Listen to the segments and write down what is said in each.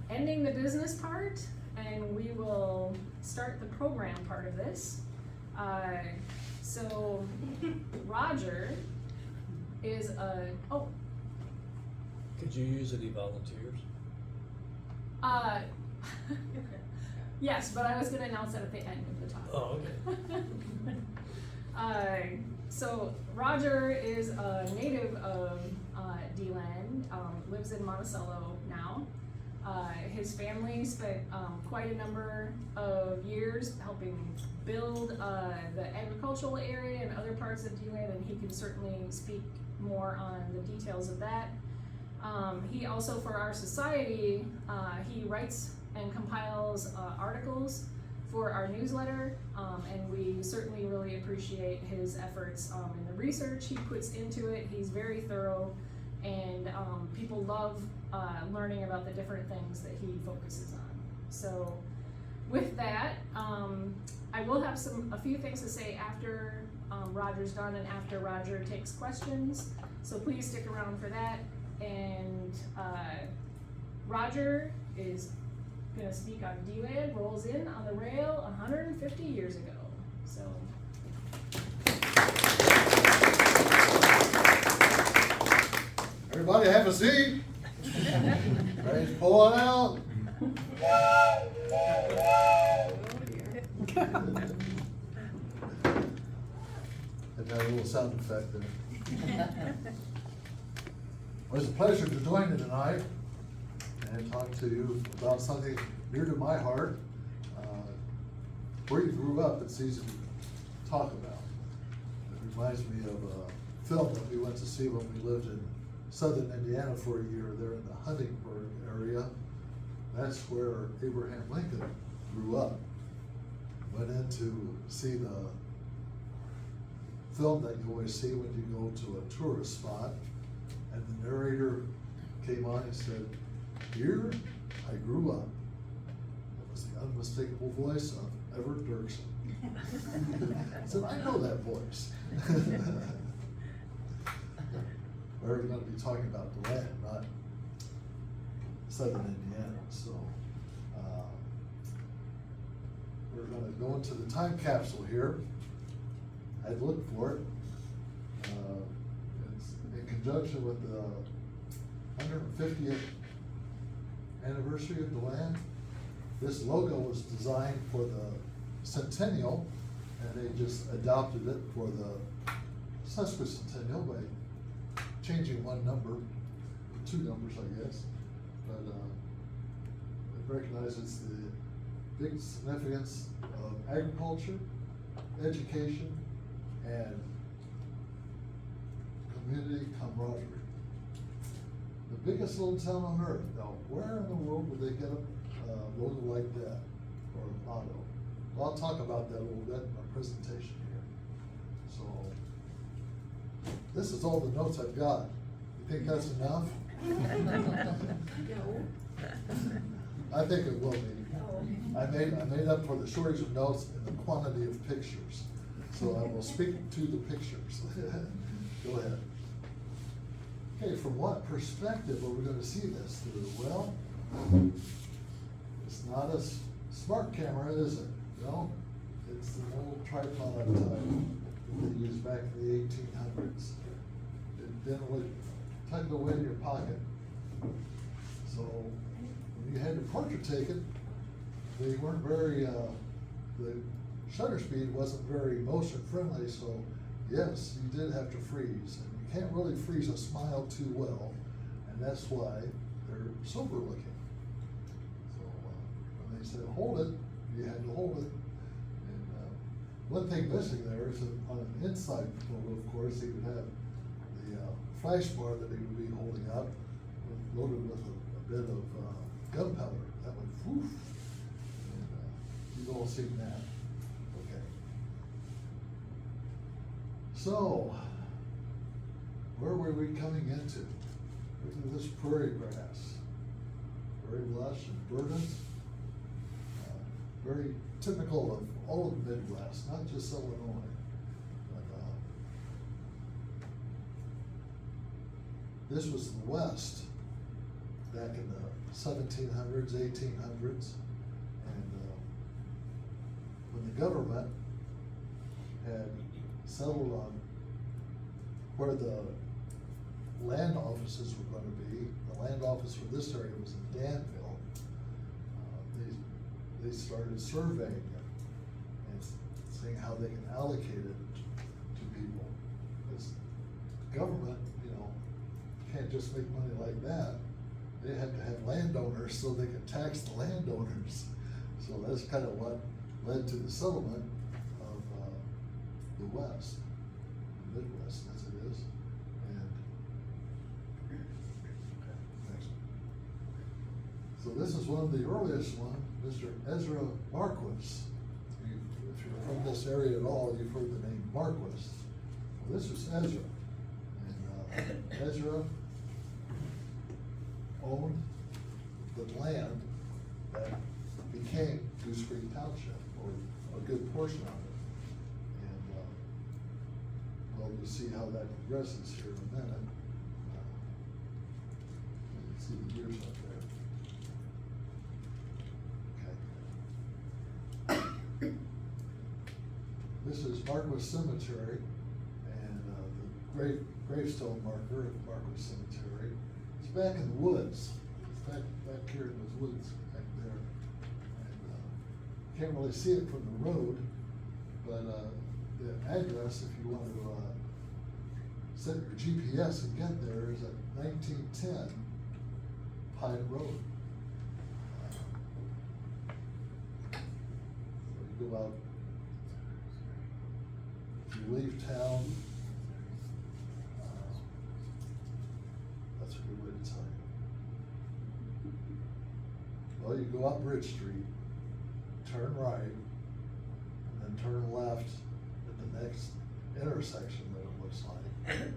Ending the business part, and we will start the program part of this. So Roger is Could you use any volunteers? yes, but I was gonna announce that at the end of the talk. Oh, okay. So Roger is a native of DeLand, lives in Monticello now. His family spent quite a number of years helping build the agricultural area and other parts of DeLand, and he can certainly speak more on the details of that. He also, for our society, he writes and compiles articles for our newsletter, and we certainly really appreciate his efforts and the research he puts into it. He's very thorough, and people love learning about the different things that he focuses on. So with that, I will have a few things to say after Roger's done and after Roger takes questions, so please stick around for that. And Roger is gonna speak on DeLand, rolls in on the rail 150 years ago. So. Everybody have a seat. Ready to pull it out. And that little sound effect there. Well, it's a pleasure to join you tonight and talk to you about something near to my heart. Where you grew up, it's easy to talk about. It reminds me of a film that we went to see when we lived in southern Indiana for a year there in the Huntingburg area. That's where Abraham Lincoln grew up. Went in to see the film that you always see when you go to a tourist spot. And the narrator came on and said, "Here I grew up." That was the unmistakable voice of Everett Dirksen. I said, "I know that voice." We're going to be talking about DeLand, not southern Indiana. So we're going to go into the time capsule here. I'd look for it. It's in conjunction with the 150th anniversary of DeLand. This logo was designed for the centennial, and they just adopted it for the sesquicentennial by changing one number, two numbers, I guess. But it recognizes the big significance of agriculture, education, and community camaraderie. The biggest little town on earth. Now, where in the world would they get a logo like that, or a motto? Well, I'll talk about that a little bit in my presentation here. So, this is all the notes I've got. You think that's enough? I think it will be. I made up for the shortage of notes and the quantity of pictures. So I will speak to the pictures. Go ahead. Okay, from what perspective are we going to see this through? Well, it's not a smart camera, is it? No, it's an old tripod type that they used back in the 1800s. It then would tuck it away in your pocket. So when you had your portrait taken, they weren't very, the shutter speed wasn't very motion friendly, so yes, you did have to freeze. And you can't really freeze a smile too well, and that's why they're sober looking. So when they said hold it, you had to hold it. And one thing missing there is that on an inside photo, of course, he would have the flash bar that he would be holding up, loaded with a bit of gunpowder. That went whoosh. And you've all seen that. Okay. So, where were we coming into? Look at this prairie grass. Very lush and verdant. Very typical of all of the Midwest, not just Illinois. But, this was the West. back in the 1700s, 1800s. And when the government had settled on where the land offices were going to be, the land office for this area was in Danville. They started surveying it and seeing how they can allocate it to people. Because government, can't just make money like that. They have to have landowners so they can tax the landowners. So that's kind of what led to the settlement of the West, the Midwest as it is. And next. So this is one of the earliest one, Mr. Ezra Marquis. If you're from this area at all, you've heard the name Marquis. Well, this was Ezra. And Ezra owned the land that became Goose Creek Township, or a good portion of it. And well, we'll see how that progresses here in a minute. You can see the years up there. Okay. This is Marquis Cemetery, and the gravestone marker at Marquis Cemetery. It's back in the woods. It's back here in those woods back there. And can't really see it from the road, but the address, if you want to set your GPS and get there, is at 1910 Piatt Road. So you go out, if you leave town, that's a good way to tell you. Well, you go up Bridge Street, turn right, and then turn left at the next intersection that it looks like. And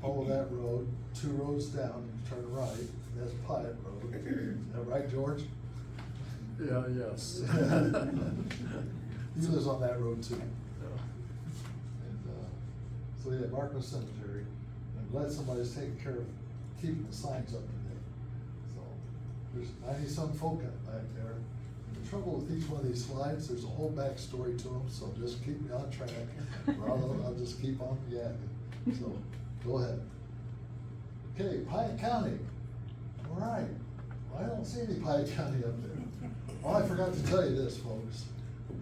follow that road, 2 roads down, you turn right, and that's Piatt Road. Is that right, George? Yeah, yes. He lives on that road too. And so yeah, Marquis Cemetery. I'm glad somebody's taking care of keeping the signs up to date. So there's 90-some folk back there. And the trouble with each one of these slides, there's a whole backstory to them, so just keep me on track. Or I'll just keep on yakking. So go ahead. Okay, Piatt County. All right. Well, I don't see any Piatt County up there. Oh, I forgot to tell you this, folks.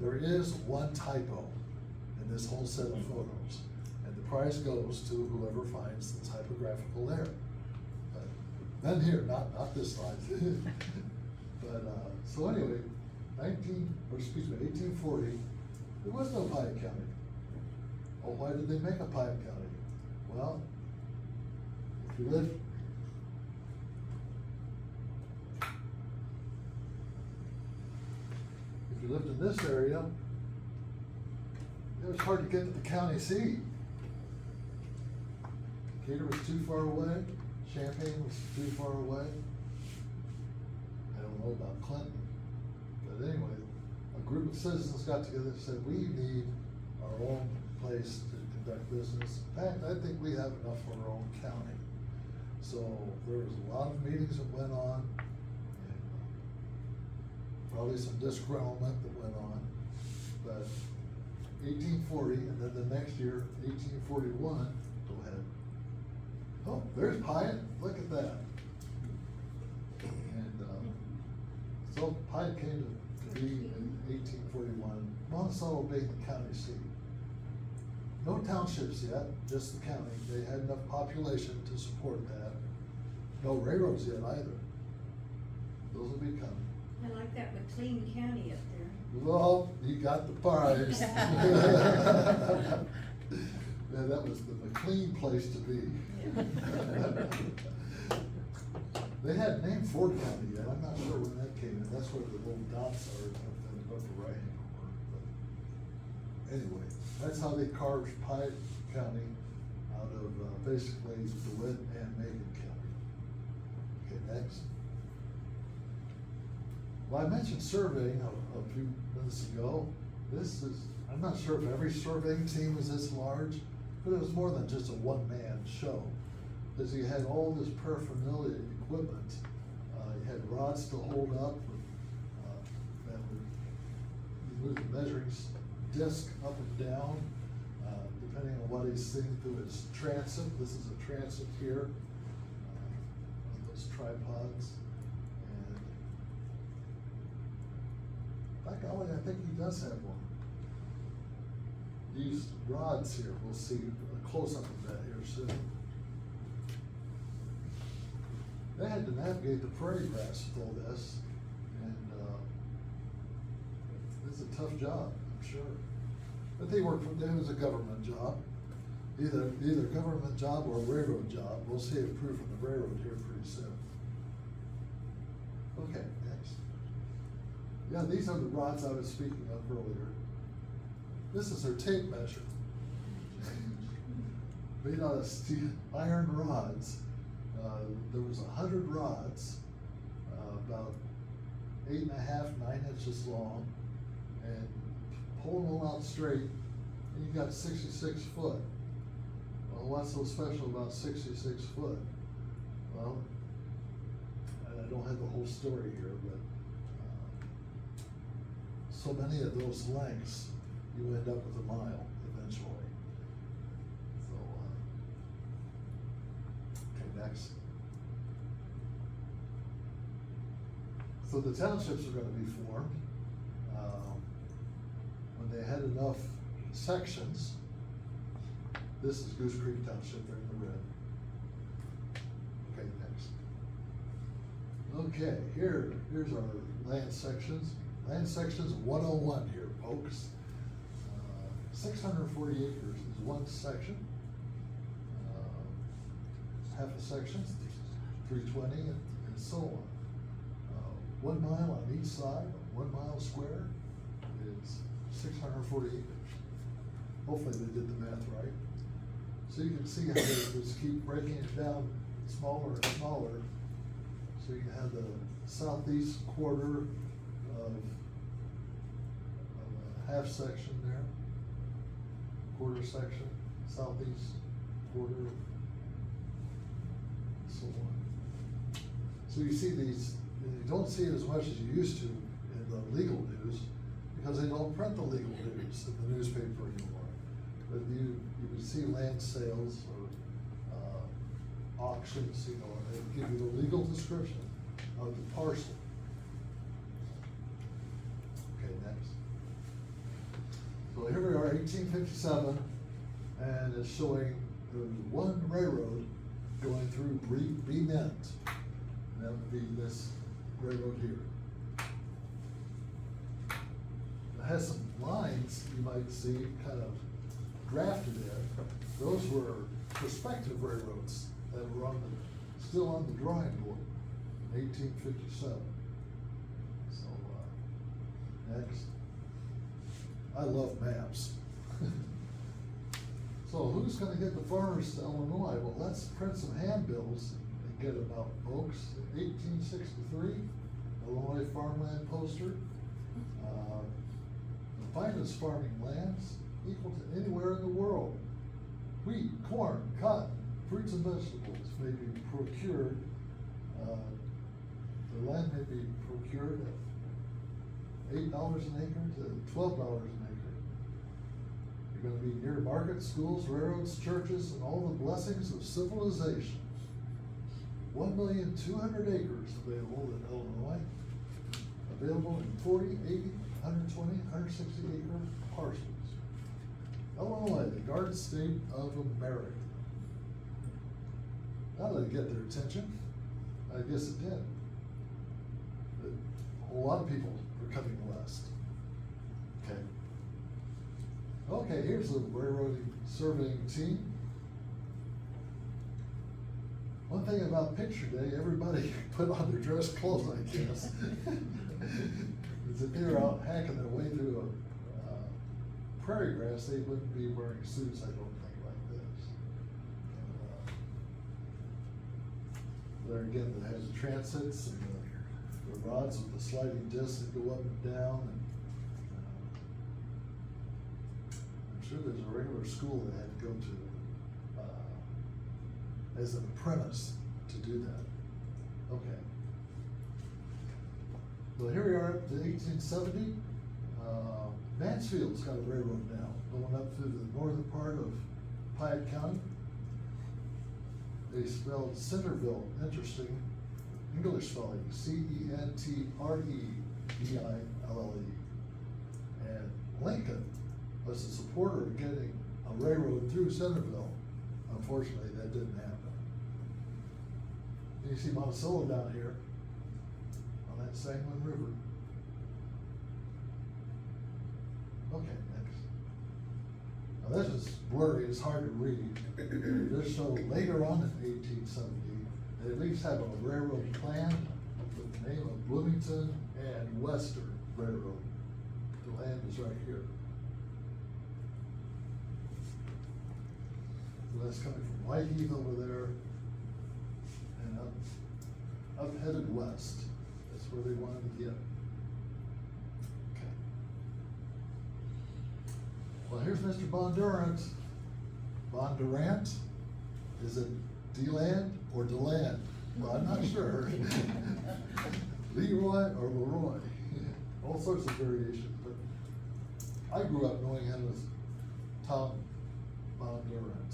There is one typo in this whole set of photos, and the prize goes to whoever finds the typographical error. But none here, not this slide. But so anyway, 1840, there was no Piatt County. Oh, why did they make a Piatt County? Well, if you live lived in this area, it was hard to get to the county seat. Decatur was too far away, Champaign was too far away. I don't know about Clinton, but anyway, a group of citizens got together and said, we need our own place to conduct business. In fact, I think we have enough for our own county. So there was a lot of meetings that went on, probably some disgruntlement that went on, but 1840, and then the next year, 1841, go ahead. Oh, there's Piatt, look at that. And so Piatt came to be in 1841. Monticello being the county seat. No townships yet, just the county. They had enough population to support that. No railroads yet either. Those will be coming. I like that McLean County up there. Well, you got the prize. Man, that was the McLean place to be. Yeah. They hadn't named Ford County yet. I'm not sure when that came in. That's where the little dots are in the upper right hand corner. But anyway, that's how they carved Piatt County out of basically DeLand and Macon County. Okay, next. Well, I mentioned surveying a few minutes ago. This is, I'm not sure if every surveying team was this large, but it was more than just a one-man show. is he had all this paraphernalia equipment. He had rods to hold up, that would move the measuring disc up and down, depending on what he's seeing through his transit. This is a transit here, on those tripods. And by golly, I think he does have one. These rods here, we'll see a close-up of that here soon. They had to navigate the prairie grass with all this, and it's a tough job, I'm sure. But they worked for, it was a government job, either government job or a railroad job. We'll see a proof of the railroad here pretty soon. Okay, next. Yeah, these are the rods I was speaking of earlier. This is her tape measure. Made out of steel, iron rods. There was 100 rods, about 8.5, 9 inches long, and pulling them out straight, and you got 66 foot. Well, what's so special about 66 foot? Well, I don't have the whole story here, but so many of those lengths, you end up with a mile eventually. So, okay, next. So the townships are gonna be formed. When they had enough sections, this is Goose Creek Township, they're in the red. Okay, next. Okay, here's our land sections. Land sections 101 here, folks. 640 acres is one section. Half a section, 320, and so on. 1 mile on each side, 1 mile square is 640 acres. Hopefully they did the math right. So you can see how they just keep breaking it down smaller and smaller. So you have the southeast quarter of a half section there, quarter section, southeast quarter, and so on. So you see these, you don't see it as much as you used to in the legal news, because they don't print the legal news in the newspaper anymore. But you would see land sales or auctions, you know, and they give you the legal description of the parcel. Okay, next. So here we are, 1857, and it's showing there was one railroad going through Bement. And that would be this railroad here. It has some lines you might see kind of drafted in. Those were prospective railroads that were still on the drawing board in 1857. So, next. I love maps. So who's gonna get the farmers to Illinois? Well, let's print some handbills and get them out, folks. 1863, Illinois farmland poster. The finest farming lands equal to anywhere in the world. Wheat, corn, cotton, fruits and vegetables may be procured. The land may be procured at $8 an acre to $12 an acre. You're gonna be near markets, schools, railroads, churches, and all the blessings of civilization. 1,200,000 acres available in Illinois. Available in 40, 80, 120, 160 acre parcels. Illinois, the Garden State of America. That didn't get their attention. I guess it did. But a whole lot of people are coming west. Okay. Okay, here's the railroading surveying team. One thing about picture day, everybody put on their dress clothes, I guess. Is if they were out hacking their way through a prairie grass, they wouldn't be wearing suits, I don't think, like this. There again, it has the transits and the rods with the sliding discs that go up and down. And, I'm sure there's a regular school they had to go to as an apprentice to do that. Okay. Well, here we are up to 1870. Mansfield's got a railroad now, going up through the northern part of Piatt County. They spelled Centerville, interesting, English spelling, Centreville. And Lincoln was a supporter of getting a railroad through Centerville. Unfortunately, that didn't happen. You see Monticello down here on that Sangamon River. Okay, next. Now this is blurry, it's hard to read. Just so later on in 1870, they at least have a railroad plan with the name of Bloomington and Western Railroad. DeLand is right here. So that's coming from Whiteheath over there and up headed west. That's where they wanted to get. Okay. Well, here's Mr. Bondurant. Bondurant? Is it DeLand or DeLand? Well, I'm not sure. Leroy or Leroy? All sorts of variations, but I grew up knowing him as Tom Bondurant.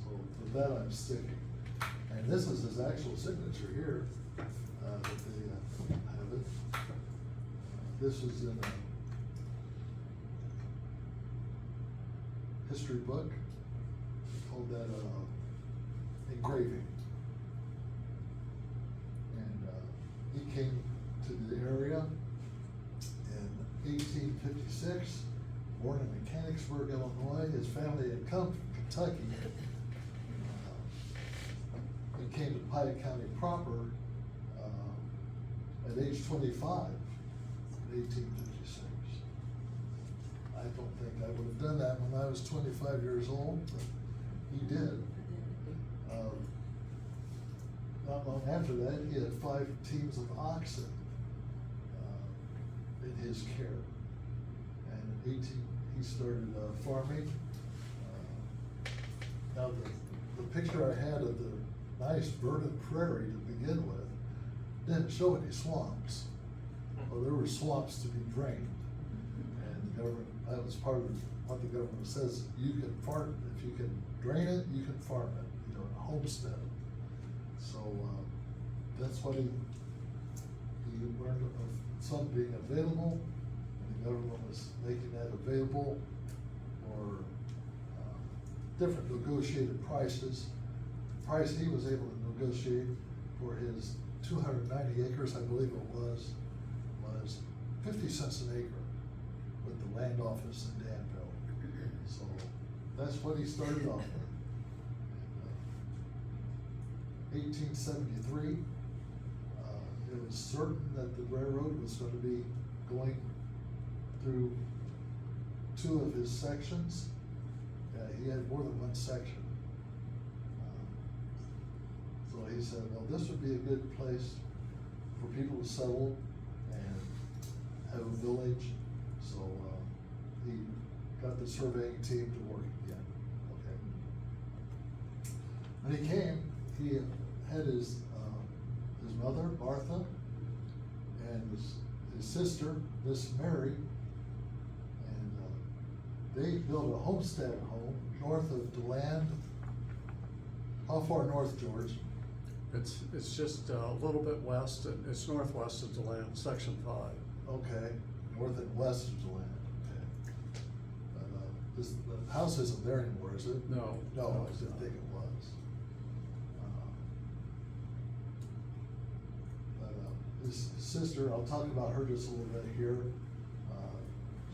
So with that, I'm sticking. And this is his actual signature here, that they have it. This was in a history book. They called that engraving. And he came to the area in 1856, born in Mechanicsburg, Illinois. His family had come from Kentucky. He came to Piatt County proper at age 25 in 1856. I don't think I would have done that when I was 25 years old, but he did. Not long after that, he had 5 teams of oxen in his care. And in 18, he started farming. Now the picture I had of the nice verdant prairie to begin with didn't show any swamps. Well, there were swamps to be drained. And the government, that was part of what the government says, you can farm, if you can drain it, you can farm it, homestead. So, that's what he learned of some being available, and the government was making that available for different negotiated prices. The price he was able to negotiate for his 290 acres, I believe it was 50 cents an acre with the land office in Danville. So that's what he started off with. 1873, it was certain that the railroad was going to be going through 2 of his sections. He had more than 1 section. So he said, well, this would be a good place for people to settle and have a village. So he got the surveying team to work again. Okay. When he came, he had his mother, Martha, and his sister, Miss Mary, and they built a homestead home north of DeLand. How far north, George? It's just a little bit west, it's northwest of DeLand, section 5. Okay, north and west of DeLand, okay. But, the house isn't there anymore, is it? No. No, I didn't think it was. His sister, I'll talk about her just a little bit here.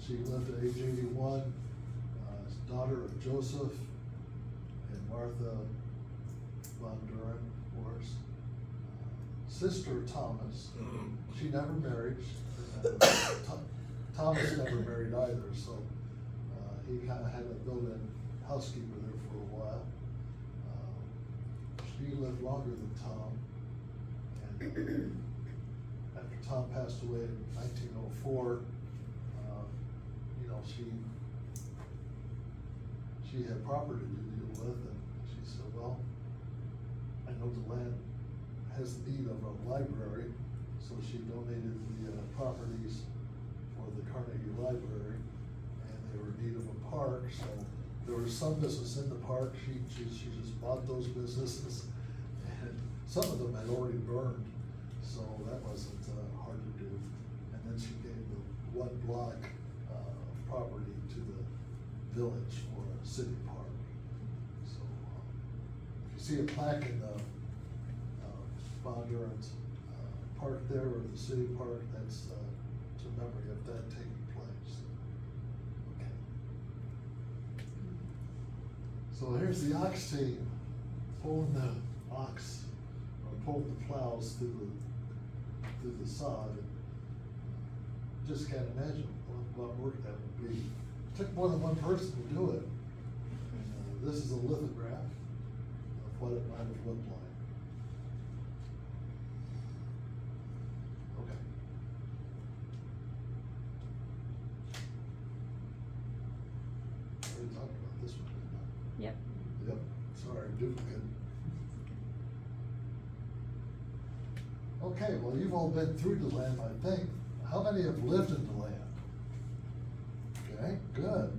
She lived at age 81, daughter of Joseph and Martha Bondurant, of course. Sister Thomas, she never married. Thomas never married either, so he kind of had a built-in housekeeper there for a while. She lived longer than Tom, and after Tom passed away in 1904, she had property to deal with, and she said, well, I know DeLand has need of a library, so she donated the properties for the Carnegie Library, and they were in need of a park, so there was some business in the park, she just bought those businesses, and some of them had already burned, so that wasn't hard to do. And then she gave the one block property to the village for a city park. So, if you see a plaque in the Bondurant park there, or the city park, that's to memory of that taking place. Okay. So here's the ox team pulling the ox, or pulling the plows through the sod. And just can't imagine what work that would be. It took more than one person to do it. And, this is a lithograph of what it might have looked like. Okay. I already talked about this one, didn't I? Yep. Yep, sorry, duplicate. Okay, well, you've all been through DeLand, I think. How many have lived in DeLand? Okay, good.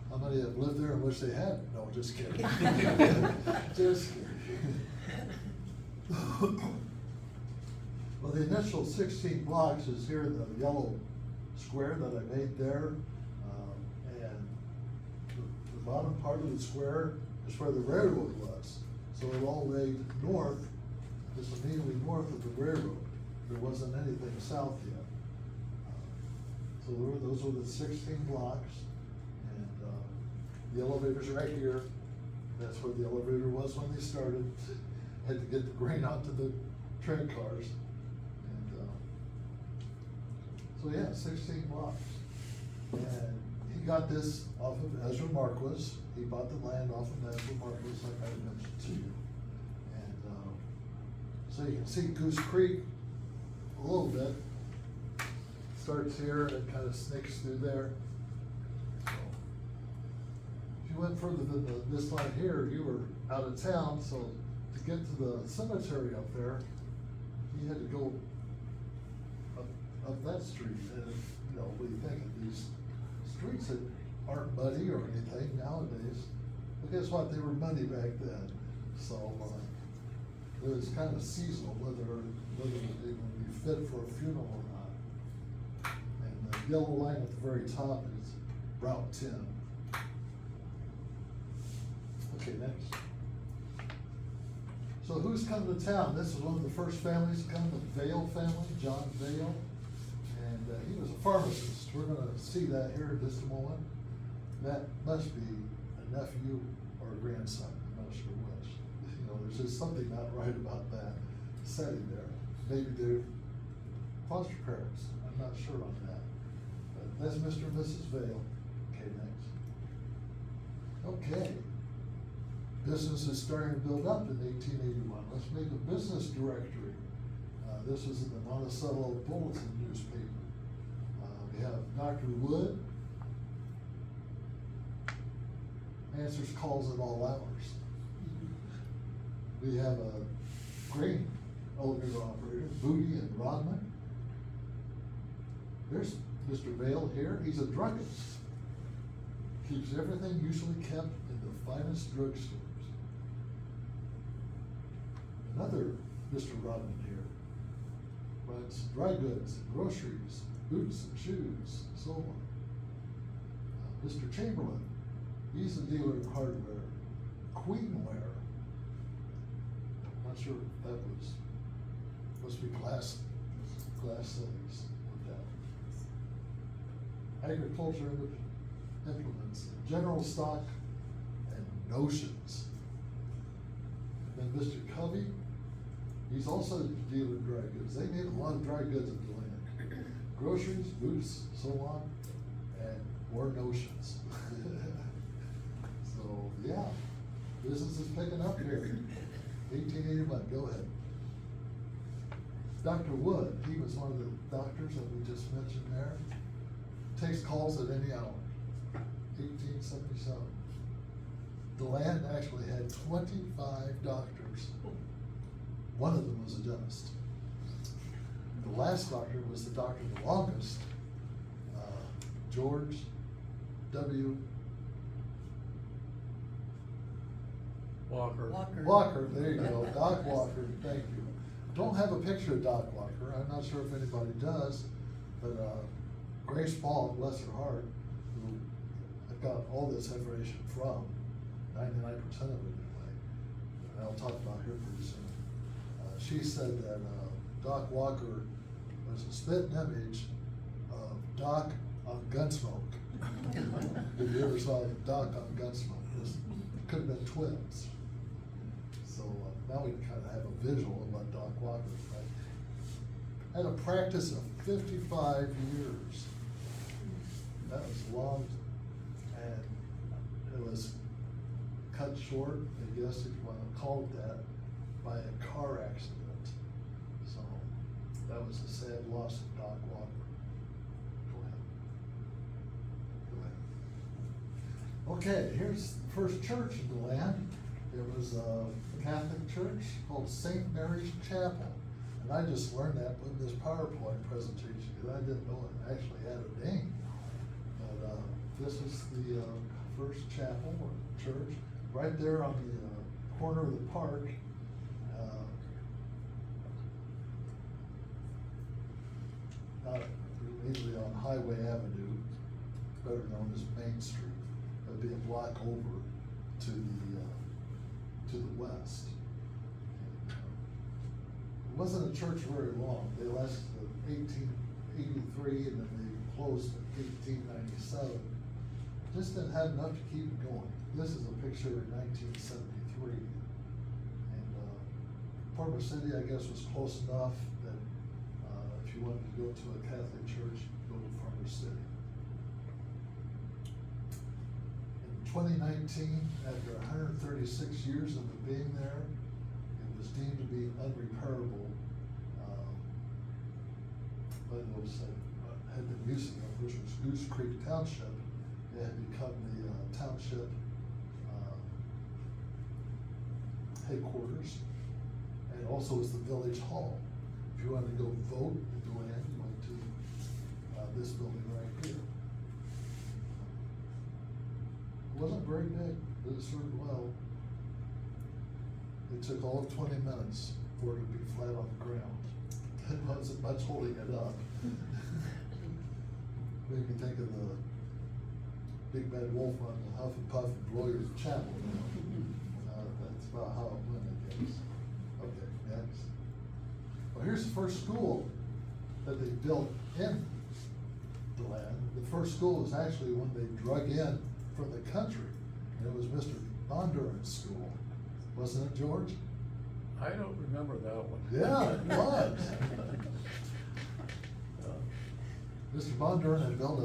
How many have lived there and wish they had? No, just kidding. Just kidding. Well, the initial 16 blocks is here in the yellow square that I made there. And the bottom part of the square is where the railroad was. So it all laid north, just immediately north of the railroad. There wasn't anything south yet. So those were the 16 blocks. And the elevator's right here. That's where the elevator was when they started. Had to get the grain onto the train cars. And so yeah, 16 blocks. And he got this off of Ezra Marquis. He bought the land off of Ezra Marquis, like I mentioned to you. And so you can see Goose Creek a little bit. Starts here and it kind of snakes through there. So, if you went further than this line here, you were out of town, so to get to the cemetery up there, you had to go up that street. And you know, what do you think of these streets that aren't muddy or anything nowadays? But guess what? They were muddy back then. So it was kind of seasonal whether it would be fit for a funeral or not. And the yellow line at the very top is Route 10. Okay, next. So who's come to town? This is one of the first families to come, the Vale family, John Vale. And he was a pharmacist. We're gonna see that here in just a moment. That must be a nephew or a grandson, I'm not sure which. You know, there's just something not right about that setting there. Maybe they're foster parents, I'm not sure on that. But that's Mr. and Mrs. Vale. Okay, next. Okay. Business is starting to build up in 1881. Let's make a business directory. This is in the Monticello Bulletin newspaper. We have Dr. Wood. Answers calls at all hours. We have a grain elevator operator, Booty and Rodman. There's Mr. Vale here. He's a druggist. Keeps everything usually kept in the finest drugstores. Another Mr. Rodman here runs dry goods, groceries, boots and shoes, so on. Mr. Chamberlain, he's a dealer in hardware, Queenware. Not sure if that was, must be glass things with that. Agriculture implements, general stock, and notions. And then Mr. Covey, he's also a dealer in dry goods. They made a lot of dry goods at DeLand. Groceries, boots, so on, and more notions. So, yeah, business is picking up here. 1881, go ahead. Dr. Wood, he was one of the doctors that we just mentioned there. Takes calls at any hour. 1877. DeLand actually had 25 doctors. One of them was a dentist. The last doctor was the doctor the longest, George W. Walker. Walker, there you go, Doc Walker, thank you. Don't have a picture of Doc Walker, I'm not sure if anybody does, but Grace Paul, bless her heart, who I got all this information from, 99% of it anyway, and I'll talk about her pretty soon. She said that Doc Walker was a spit image of Doc on Gunsmoke. If you ever saw Doc on Gunsmoke, it could have been twins. So now we kind of have a visual of what Doc Walker was like. Had a practice of 55 years. That was long, and it was cut short, I guess if you want to call it that, by a car accident. So that was a sad loss of Doc Walker. Go ahead. Okay, here's the first church in DeLand. It was a Catholic church called St. Mary's Chapel. And I just learned that in this PowerPoint presentation because I didn't know it actually had a name. But this is the first chapel or church right there on the corner of the park. Not immediately on Highway Avenue, better known as Main Street. It'd be a block over to the west. It wasn't a church very long. They lasted 1883 and then they closed in 1897. Just didn't have enough to keep it going. This is a picture in 1973. And Parma City, I guess, was close enough that if you wanted to go to a Catholic church, go to Parma City. In 2019, after 136 years of it being there, it was deemed to be unrepairable by those that had been using it, which was Goose Creek Township. It had become the township headquarters, and also was the village hall. If you wanted to go vote in DeLand, you went to this building right here. It wasn't very big, but it served well. It took all of 20 minutes for it to be flat on the ground. It wasn't much holding it up. Made me think of the Big Bad Wolf on the Huff and Puff and Bloyer's Chapel. That's about how it went, I guess. Okay, next. Well, here's the first school that they built in DeLand. The first school was actually one they drug in from the country, and it was Mr. Bondurant's school. Wasn't it, George? I don't remember that one. Yeah, it was. Mr. Bondurant had built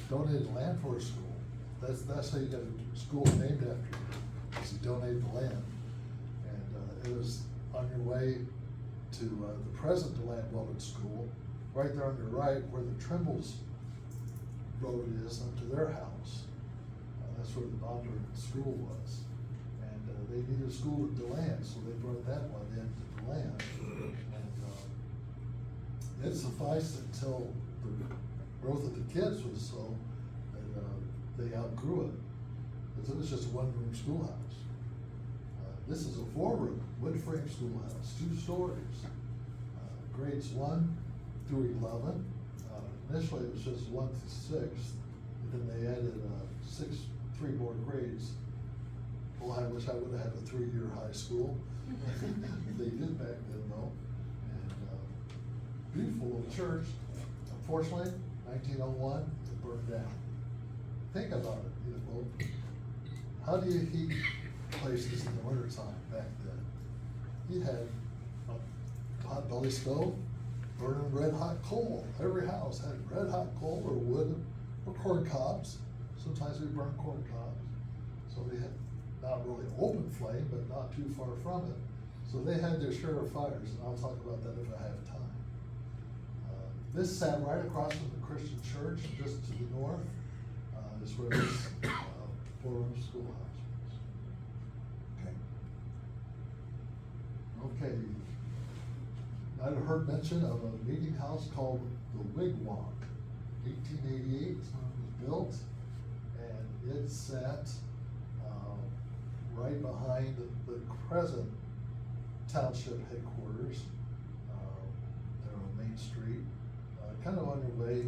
donated land for a school. That's how you got a school named after you, because he donated the land. And it was on your way to the present DeLand Welded School, right there on your right where the Trimble's road is up to their house. That's where the Bondurant school was. And they needed a school at DeLand, so they brought that one into DeLand. And it sufficed until the growth of the kids was so that they outgrew it. Because it was just a one-room schoolhouse. This is a 4-room wood frame schoolhouse, 2 stories. Grades 1 through 11. Initially it was just 1 through 6, but then they added 3 more grades. Well, I wish I would have had a 3-year high school. They did back then though. And beautiful little church. Unfortunately, 1901, it burned down. Think about it, you know, how do you heat places in the wintertime back then? You had a hot belly stove, burning red hot coal. Every house had red hot coal or wood or corn cobs. Sometimes we burned corn cobs. So they had not really open flame, but not too far from it. So they had their share of fires, and I'll talk about that if I have time. This sat right across from the Christian church, just to the north, is where this former schoolhouse. Okay. Okay. I've heard mention of a meeting house called the Wigwam. 1888 is when it was built, and it sat right behind the present township headquarters, there on Main Street, kind of on your way,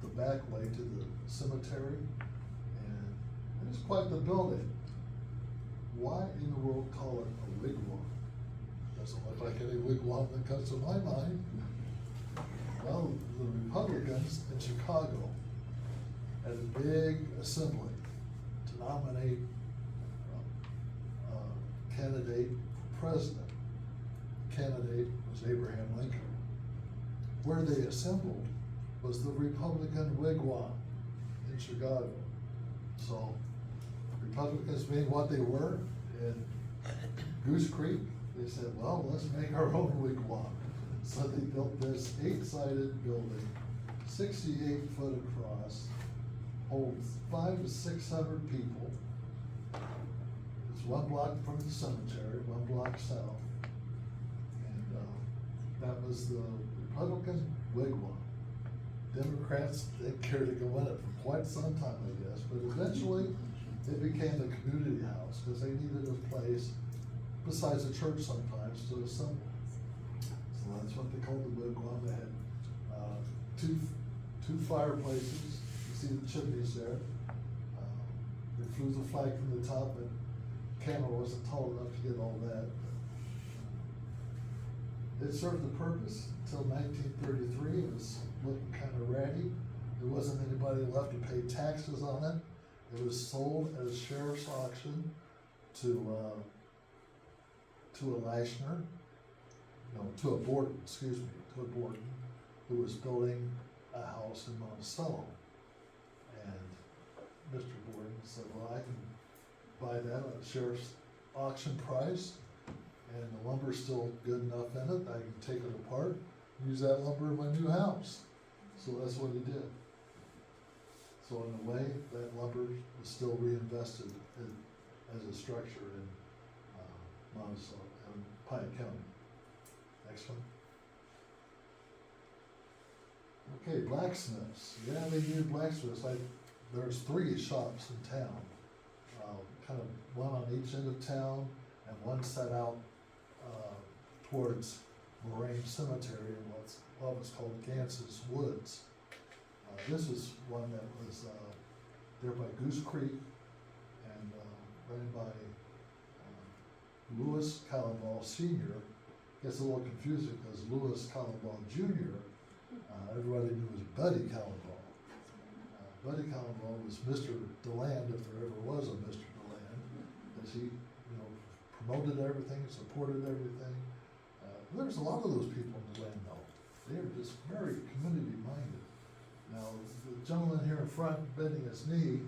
the back way to the cemetery, and it's quite the building. Why in the world call it a wigwam? Doesn't look like any wigwam that comes to my mind. Well, the Republicans in Chicago had a big assembly to nominate candidate for president. Candidate was Abraham Lincoln. Where they assembled was the Republican wigwam in Chicago. So Republicans being what they were in Goose Creek, they said, well, let's make our own wigwam. So they built this 8-sided building, 68 foot across, holds 500 to 600 people. It's 1 block from the cemetery, 1 block south. And that was the Republican wigwam. Democrats didn't care to go in it for quite some time, I guess, but eventually it became the community house because they needed a place besides the church sometimes to assemble. So that's what they called the wigwam. They had two fireplaces. You see the chimneys there. They flew the flag from the top, but camera wasn't tall enough to get all that. It served the purpose until 1933. It was looking kind of ratty. There wasn't anybody left to pay taxes on it. It was sold at a sheriff's auction to a Lashner, to a Borden, who was building a house in Monticello. And Mr. Borden said, well, I can buy that at a sheriff's auction price, and the lumber's still good enough in it, I can take it apart, use that lumber in my new house. So that's what he did. So in a way, that lumber was still reinvested as a structure in Monticello and Piatt County. Next one. Okay, blacksmiths. Yeah, they needed blacksmiths. There's 3 shops in town, kind of one on each end of town, and one set out towards Moraine Cemetery in what was called Ganse's Woods. This is one that was there by Goose Creek and ran by Lewis Callowball Sr. Gets a little confusing because Lewis Callowball Jr. Everybody knew was Buddy Callowball. Buddy Callowball was Mr. DeLand, if there ever was a Mr. DeLand, as he, promoted everything, supported everything. There's a lot of those people in DeLand though. They are just very community minded. Now, the gentleman here in front bending his knee,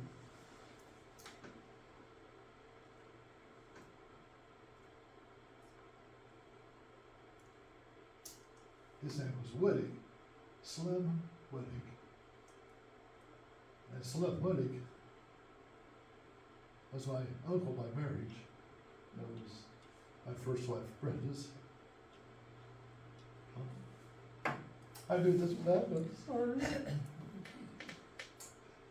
his name was Woody, Slim Woody. And Slim Woody was my uncle by marriage. That was my first wife, Brenda's. I knew this would happen, sorry.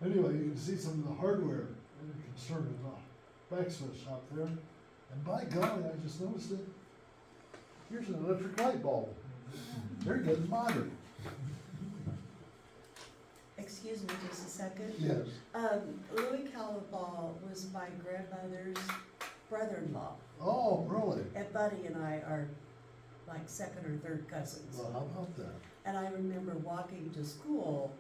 Anyway, you can see some of the hardware and the concern in the blacksmith shop there. And by golly, I just noticed it. Here's an electric light bulb. They're getting modern. Excuse me just a second. Yes. Louis Callowball was my grandmother's brother-in-law, Oh, really? and Buddy and I are like second or third cousins. Well, how about that? And I remember walking to school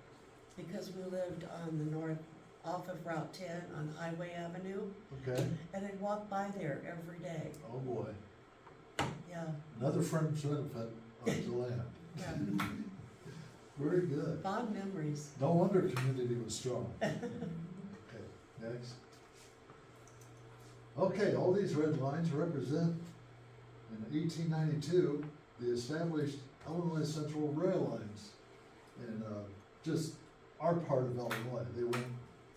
because we lived on the north, off of Route 10 on Highway Avenue, Okay. and I'd walk by there every day. Oh, boy. Yeah, Another friend's benefit of DeLand. yeah. Very good. Fond memories. No wonder community was strong. Okay, next. Okay, all these red lines represent, in 1892, the established Illinois Central rail lines in just our part of Illinois. They went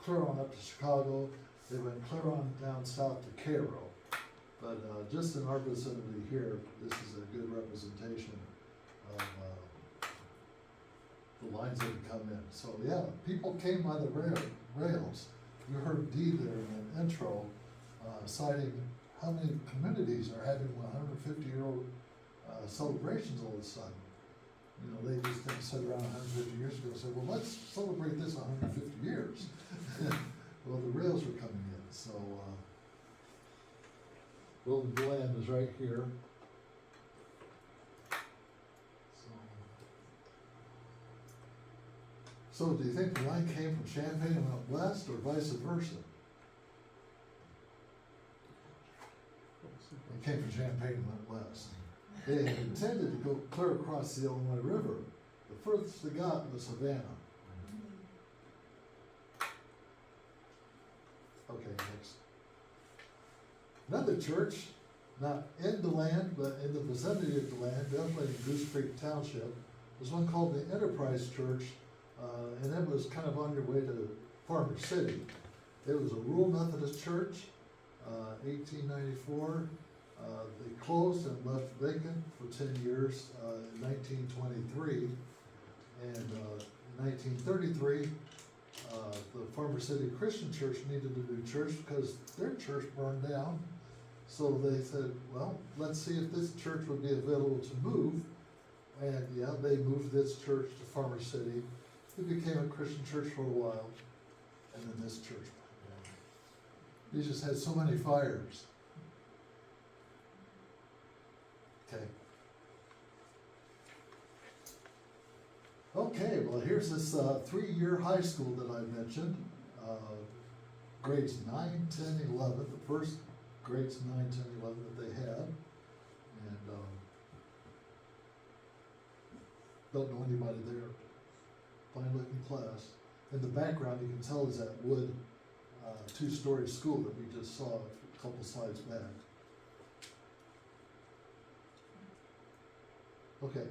clear on up to Chicago, They went clear on down south to Cairo. But just in our vicinity here, this is a good representation of the lines that had come in. So yeah, people came by the rails. You heard Dee there in the intro, citing how many communities are having 150-year-old celebrations all of a sudden. You know, they just didn't sit around 150 years ago and say, well, let's celebrate this 150 years. Well, the rails were coming in, so DeLand is right here. So do you think the line came from Champaign and went west, or vice versa? It came from Champaign and went west. They had intended to go clear across the Illinois River. The furthest they got was Savannah. Okay, next. Another church, not in DeLand, but in the vicinity of DeLand, definitely in Goose Creek Township, was one called the Enterprise Church, and it was kind of on your way to Farmer City. It was a rural Methodist church, 1894. They closed and left vacant for 10 years in 1923. And in 1933, the Farmer City Christian Church needed a new church because their church burned down. So they said, well, let's see if this church would be available to move. And yeah, they moved this church to Farmer City. It became a Christian church for a while, and then this church burned down. They just had so many fires. Okay. Okay, well, here's this 3-year high school that I mentioned. Grades 9, 10, 11, the first grades 9, 10, 11 that they had. And don't know anybody there. Fine looking class. In the background, you can tell is that wood 2-story school that we just saw a couple slides back. Okay.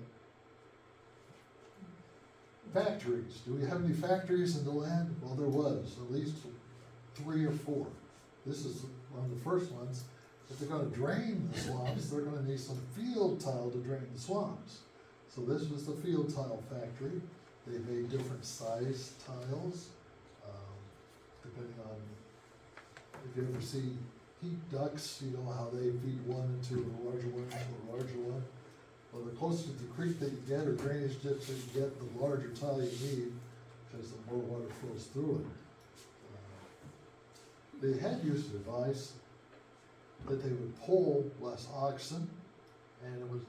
Factories. Do we have any factories in DeLand? Well, there was at least 3 or 4. This is one of the first ones. If they're going to drain the swamps, they're going to need some field tile to drain the swamps. So this was the field tile factory. They made different size tiles, depending on if you ever see heat ducts, you know how they feed one into a larger one into a larger one. Well, the closer to the creek that you get, or drainage ditch that you get, the larger tile you need, because the more water flows through it. They had used a device that they would pull less oxen, and it was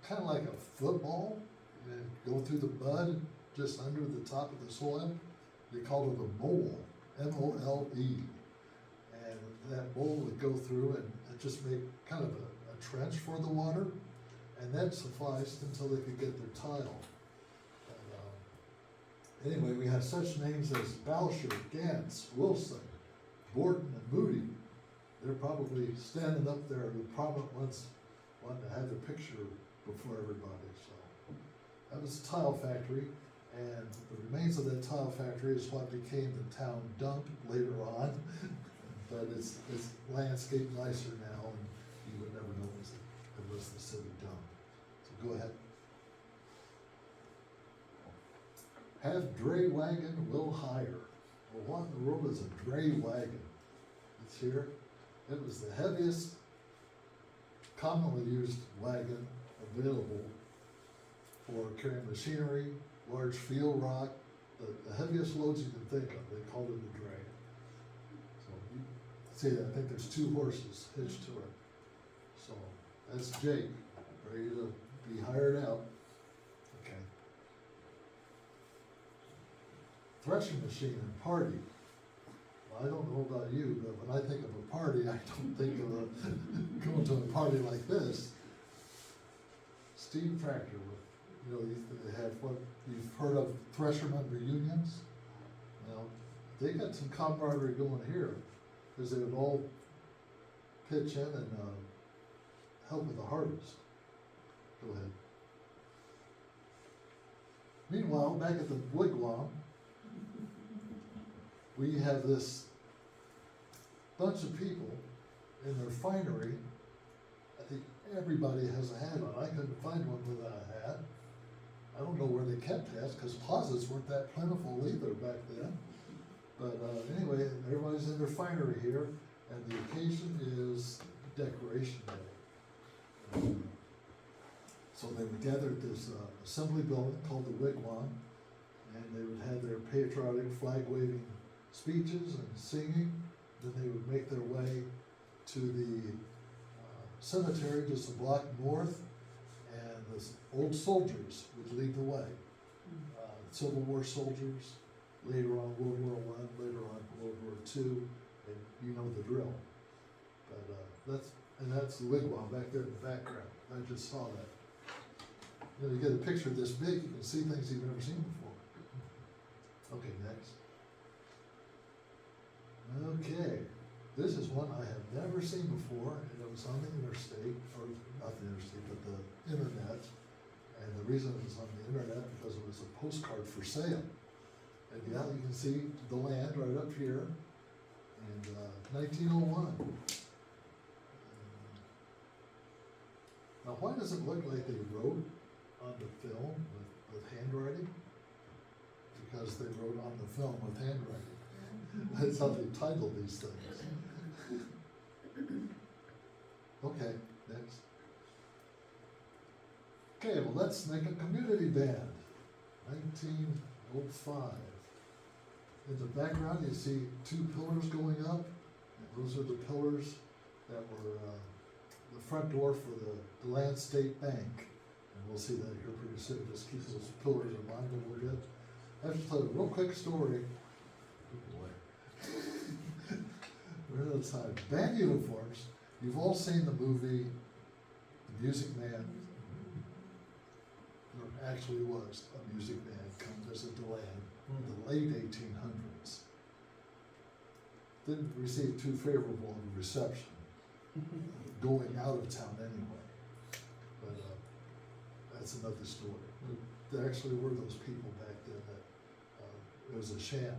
kind of like a football, and go through the mud just under the top of the soil. They called it a mole, M-O-L-E. And that mole would go through and just make kind of a trench for the water. And that sufficed until they could get their tile. And, anyway, we have such names as Boucher, Gantz, Wilson, Borden, and Moody. They're probably standing up there, the prominent ones wanting to have their picture before everybody. So that was a tile factory, and the remains of that tile factory is what became the town dump later on. But it's landscaped nicer now, and you would never know it was the city dump. Go ahead. Have dray wagon will hire. Well, what in the world is a dray wagon? It's here. It was the heaviest commonly used wagon available for carrying machinery, large field rock, the heaviest loads you can think of. They called it a dray. So you see that, I think there's 2 horses hitched to it. So that's Jake, ready to be hired out. Okay. Threshing machine and party. Well, I don't know about you, but when I think of a party, I don't think of going to a party like this. Steam tractor with, you know, they have what you've heard of thresherman reunions. Well, they got some camaraderie going here, because they would all pitch in and help with the harvest. Go ahead. Meanwhile, back at the wigwam, we have this bunch of people in their finery. I think everybody has a hat on. I couldn't find one without a hat. I don't know where they kept hats, because closets weren't that plentiful either back then. But anyway, everybody's in their finery here, and the occasion is Decoration Day. So they would gather at this assembly building called the Wigwam, and they would have their patriotic flag-waving speeches and singing. Then they would make their way to the cemetery just a block north, and the old soldiers would lead the way. Civil War soldiers, later on World War I, later on World War II, and you know the drill. But that's the wigwam back there in the background. I just saw that. You know, you get a picture this big, you can see things you've never seen before. Okay, next. Okay, this is one I have never seen before, and it was on the interstate, or not the interstate, but the internet. And the reason it was on the internet, because it was a postcard for sale. And yeah, you can see DeLand right up here, and 1901. Now, why does it look like they wrote on the film with handwriting? Because they wrote on the film with handwriting. That's how they titled these things. Okay, next. Okay, well, let's make a community band. 1905. In the background, you see two pillars going up, and those are the pillars that were the front door for the DeLand State Bank. And we'll see that here pretty soon. Just keep those pillars in mind a little bit. I have to tell you a real quick story. Oh boy. We're out of time. Band uniforms. You've all seen the movie The Music Man. There actually was a music man come visit DeLand in the late 1800s. Didn't receive too favorable of a reception, going out of town anyway. But that's another story. There actually were those people back then that it was a sham.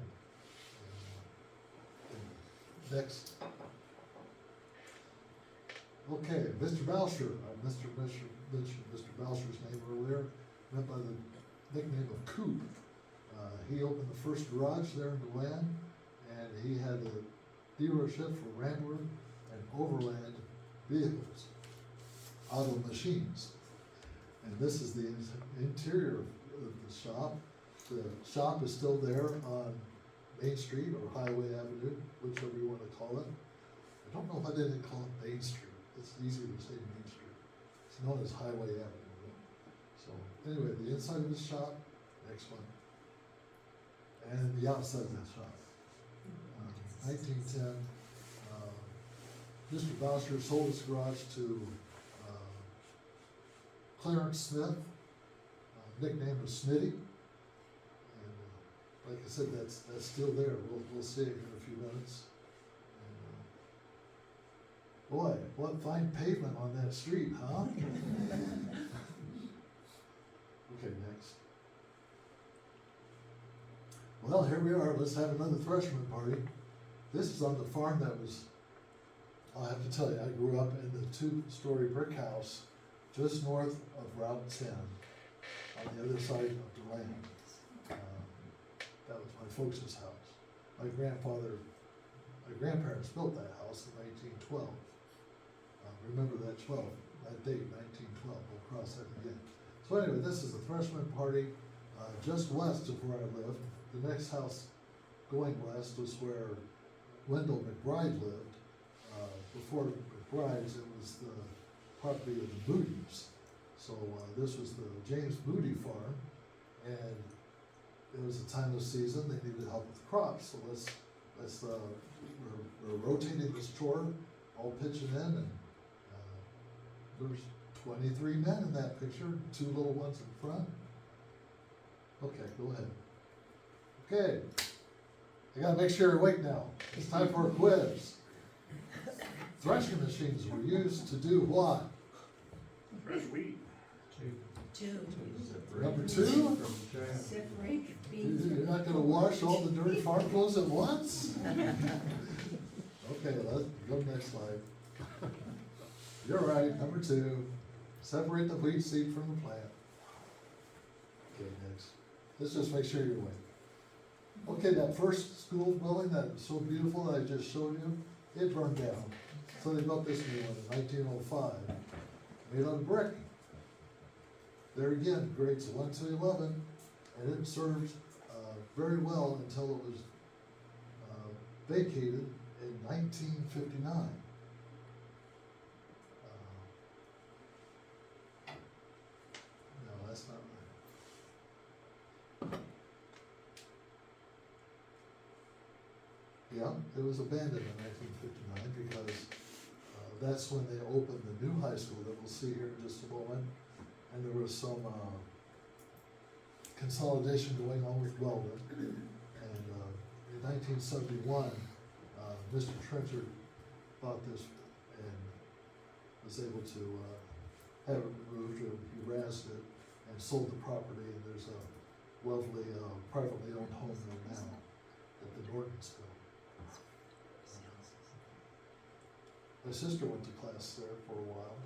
Next. Okay, Mr. Boucher, Mr. Boucher's name earlier, went by the nickname of Coop. He opened the first garage there in DeLand, and he had a dealership for Rambler and Overland vehicles, auto machines. And this is the interior of the shop. The shop is still there on Main Street or Highway Avenue, whichever you want to call it. I don't know why they didn't call it Main Street. It's easier to say Main Street. It's known as Highway Avenue. So anyway, the inside of the shop, next one, and the outside of the shop. 1910, Mr. Boucher sold his garage to Clarence Smith, nicknamed as Smitty. And like I said, that's still there. We'll see it in a few minutes. And, boy, what fine pavement on that street, huh? Okay, next. Well, here we are. Let's have another freshman party. This is on the farm that was, I'll have to tell you, I grew up in the 2-story brick house just north of Route 10 on the other side of DeLand. That was my folks' house. My grandparents built that house in 1912. Remember that date, 1912, we'll cross that again. So anyway, this is a freshman party just west of where I lived. The next house going west was where Wendell McBride lived. Before McBride's, it was the property of the Moody's. So this was the James Moody farm, and it was a time of season, they needed help with crops. So we're rotating this chore, all pitching in, and there's 23 men in that picture, 2 little ones in front. Okay, go ahead. Okay, I gotta make sure you're awake now. It's time for a quiz. Threshing machines were used to do what? Fresh wheat. 2. Number 2? Separate beans. You're not gonna wash all the dirty farm clothes at once? Okay, let's go to the next slide. You're right, number 2, separate the wheat seed from the plant. Okay, next. Let's just make sure you're awake. Okay, that first school building that was so beautiful that I just showed you, it burned down. So they built this new one in 1905, made out of brick. There again, grades 1 to 11, and it served very well until it was vacated in 1959. No, that's not right. Yeah, it was abandoned in 1959 because that's when they opened the new high school that we'll see here in just a moment. And there was some consolidation going on with Weldon. And in 1971, Mr. Trenchard bought this and was able to have it removed, or he razed it and sold the property, and there's a lovely privately owned home there now at the Nortons built. My sister went to class there for a while,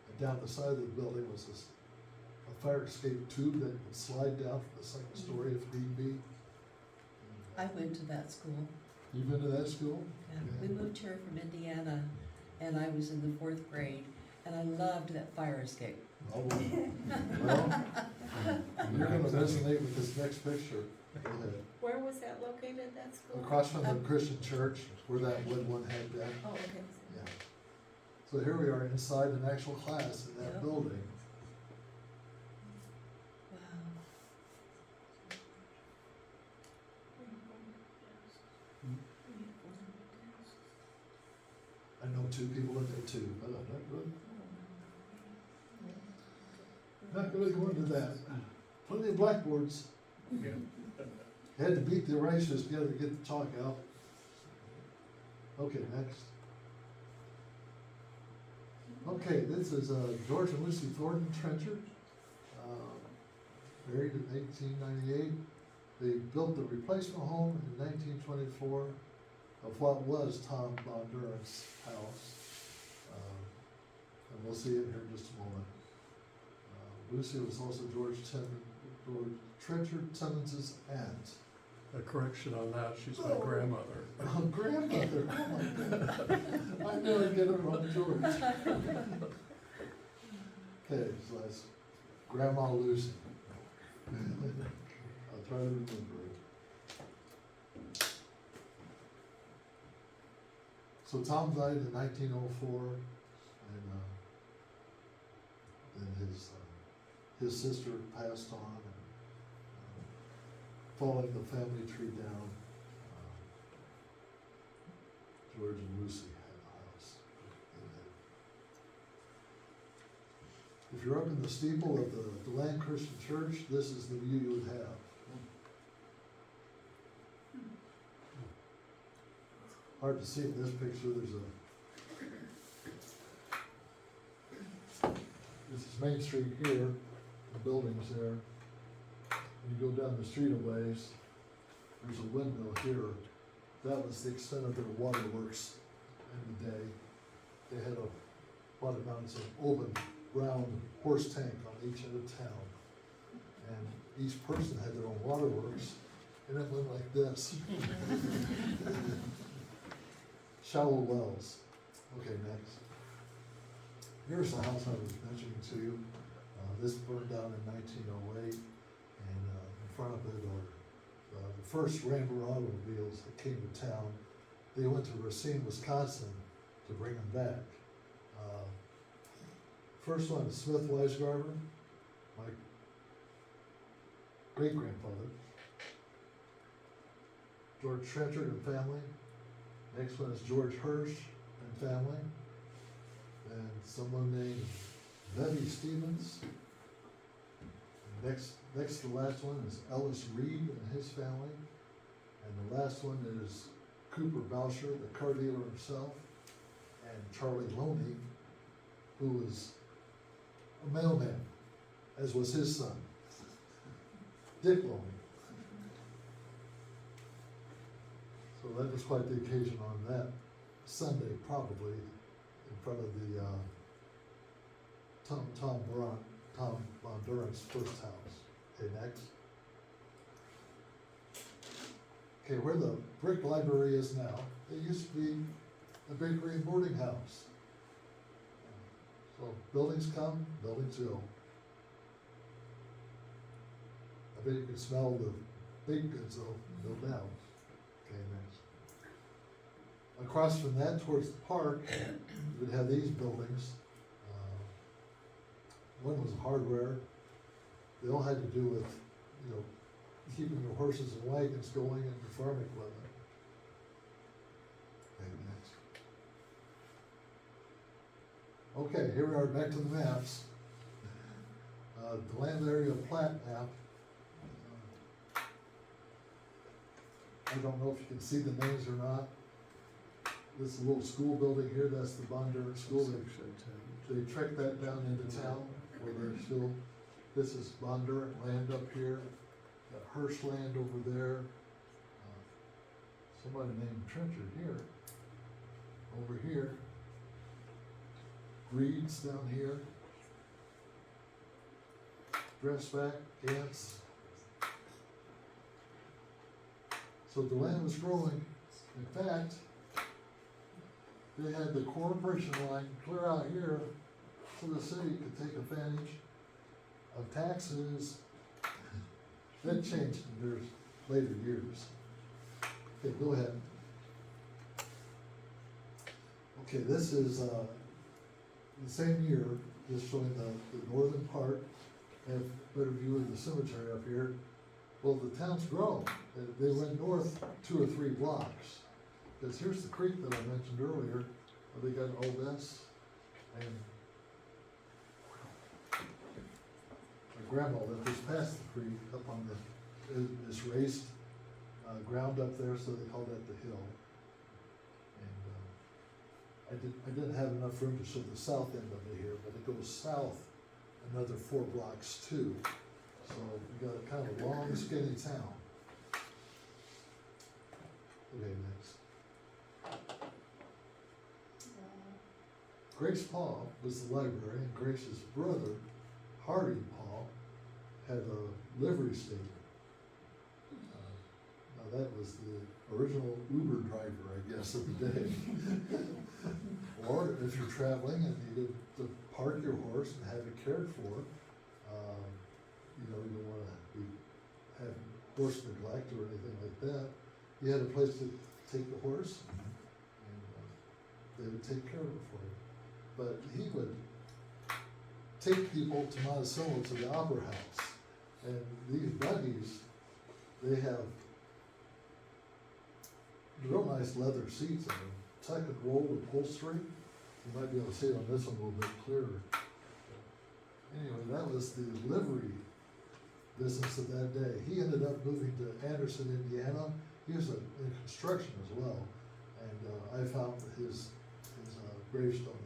and down the side of the building was a fire escape tube that would slide down from the second story if need be. I went to that school. You've been to that school? Yeah. We moved here from Indiana, and I was in the 4th grade, and I loved that fire escape. Oh, well, you're gonna resonate with this next picture. Go ahead. Where was that located, that school? Across from the Christian church, where that wood one had been. Oh, okay. Yeah. So here we are inside an actual class in that Yep. building. Wow. I know 2 people in there too, but I'm not good. Not gonna go into that. Plenty of blackboards. Yeah. Had to beat the erasers together to get the chalk out. Okay, next. Okay, this is George and Lucy Thornton Trenchard, married in 1898. They built the replacement home in 1924 of what was Tom Bondurant's house. And we'll see it here in just a moment. Lucy was also George Trenchard Timmons' aunt. A correction on that, she's my grandmother. Oh, grandmother, oh my God. I never get it wrong, George. Okay, so that's Grandma Lucy. I'll try to remember it. So Tom died in 1904, and then his sister passed on, and following the family tree down, George and Lucy had a house. If you're up in the steeple of the DeLand Christian Church, this is the view you would have. Hard to see in this picture, this is Main Street here, the building's there. You go down the street a ways, there's a windmill here. That was the extent of their waterworks in the day. They had what amounts of open, round horse tank on each end of town. And each person had their own waterworks, and it went like this. Shallow wells. Okay, next. Here's the house I was mentioning to you. This burned down in 1908, and in front of it are the first Rambler automobiles that came to town. They went to Racine, Wisconsin to bring them back. First one is Smith Wisegarver, my great-grandfather. George Trenchard and family. Next one is George Hirsch and family. And someone named Betty Stevens. Next to the last one is Ellis Reed and his family. And the last one is Cooper Boucher, the car dealer himself, and Charlie Loney, who was a mailman, as was his son, Dick Loney. So that was quite the occasion on that Sunday, probably, in front of the, Tom Bondurant's first house. Okay, next. Okay, where the brick library is now, it used to be a bakery and boarding house. So buildings come, buildings go. I bet you can smell the baked goods though, no doubt. Okay, next. Across from that towards the park, you would have these buildings. One was hardware. They all had to do with, keeping your horses and wagons going and your farm equipment. Okay, next. Okay, here we are back to the maps. The land area plat map. I don't know if you can see the names or not. This little school building here, that's the Bondurant School. They trekked that down into town where they're still, this is Bondurant land up here, got Hirsch land over there. Somebody named Trenchard here, over here. Reeds down here. Dressback, Gants. So the land was growing. In fact, they had the corporation line clear out here so the city could take advantage of taxes. That changed in their later years. Okay, go ahead. Okay, this is the same year, just showing the northern part. Have a better view of the cemetery up here. Well, the town's grown. They went north 2 or 3 blocks. Because here's the creek that I mentioned earlier, where they got all this. And my grandma lived just past the creek, up on this raised ground up there, so they called that the hill. And I didn't have enough room to show the south end of it here, but it goes south another 4 blocks too. So we got a kind of long, skinny town. Okay, next. Grace Paul was the library, and Grace's brother, Hardy Paul, had a livery stable. Now that was the original Uber driver, I guess, of the day. Or if you're traveling and needed to park your horse and have it cared for, you don't want to have horse neglect or anything like that. You had a place to take the horse, and they would take care of it for you. But he would take people to Monticello to the Opera House, and these buggies, they have real nice leather seats in them, tuck and roll upholstery. You might be able to see it on this one a little bit clearer. Anyway, that was the livery business of that day. He ended up moving to Anderson, Indiana. He was in construction as well, and I found his gravestone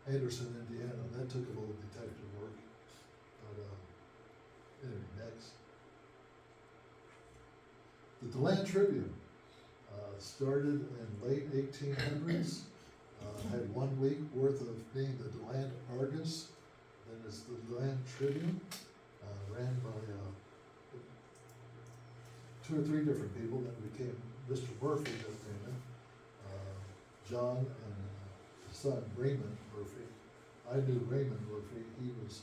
in Anderson, Indiana. And that took a little detective work. But anyway, next. The DeLand Tribune started in late 1800s. Had 1 week worth of being the DeLand Argus. Then it's the DeLand Tribune, ran by 2 or 3 different people that became Mr. Murphy of Raymond, John and his son Raymond Murphy. I knew Raymond Murphy. He was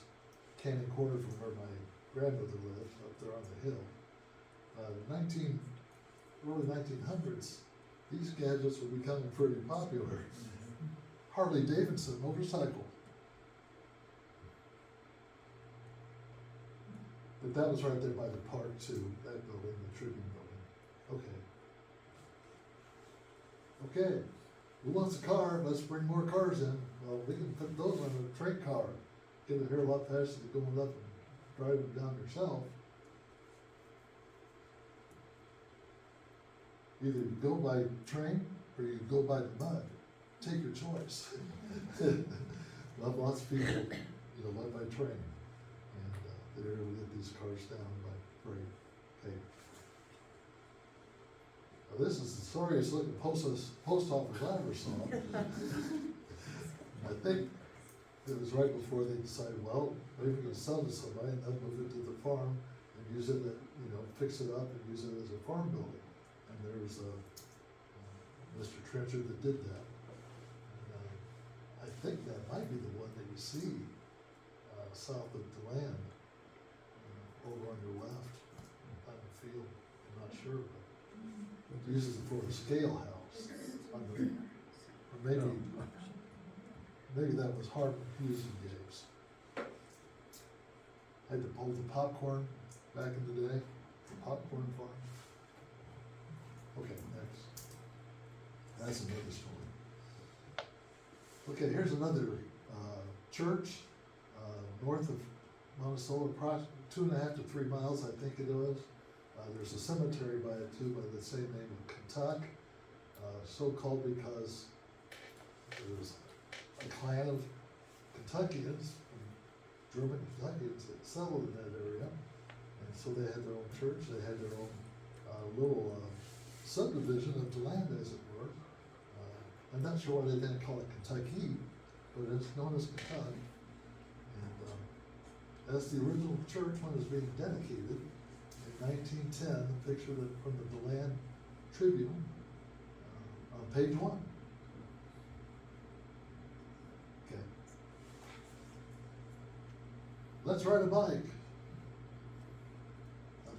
cannon corner from where my grandmother lived, up there on the hill. Early 1900s, these gadgets were becoming pretty popular. Harley Davidson motorcycle. But that was right there by the park too, that building, the Tribune building. Okay. Okay, who wants a car? Let's bring more cars in. Well, we can put those on a train car. Get it here a lot faster than going up and driving down yourself. Either you go by train or you go by the mud. Take your choice. Lots of people, went by train. And they're able to get these cars down by freight. Okay. Now this is the sorriest looking post office I ever saw. I think it was right before they decided, well, maybe we can sell to somebody and they'll move it to the farm and use it, fix it up and use it as a farm building. And there was Mr. Trencher that did that. And, I think that might be the one that you see south of DeLand, over on your left, on the field. I'm not sure, but it uses it for a scale house. Or maybe that was Harp using Gabe's. Had to pull the popcorn back in the day, the popcorn farm. Okay, next. That's another story. Okay, here's another church north of Monticello, approximately 2.5 to 3 miles, I think it was. There's a cemetery by it too, by the same name of Kentuck, so called because there was a clan of Kentuckians, German Kentuckians that settled in that area, and so they had their own church, they had their own little subdivision of DeLand, as it were. I'm not sure why they didn't call it Kentucky, but it's known as Kentucky. And as the original church, when it was being dedicated in 1910, the picture from the DeLand Tribune on page 1. Okay. Let's ride a bike.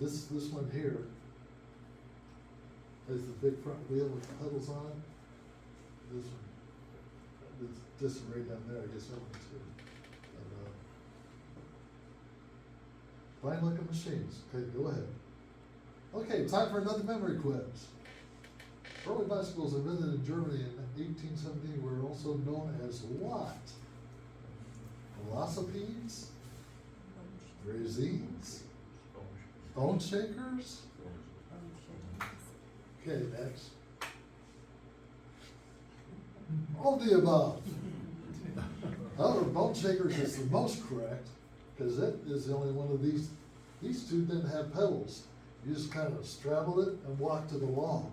This one here has the big front wheel with the pedals on it. This one, this one right down there, I guess that one too. And, fine looking machines. Okay, go ahead. Okay, time for another memory quiz. Early bicycles invented in Germany in 1817 were also known as what? Velocipedes? Drazines? Bone shakers? Okay, next. All of the above. However, bone shakers is the most correct, because it is the only one of these. These two didn't have pedals. You just kind of straddle it and walk to the lawn.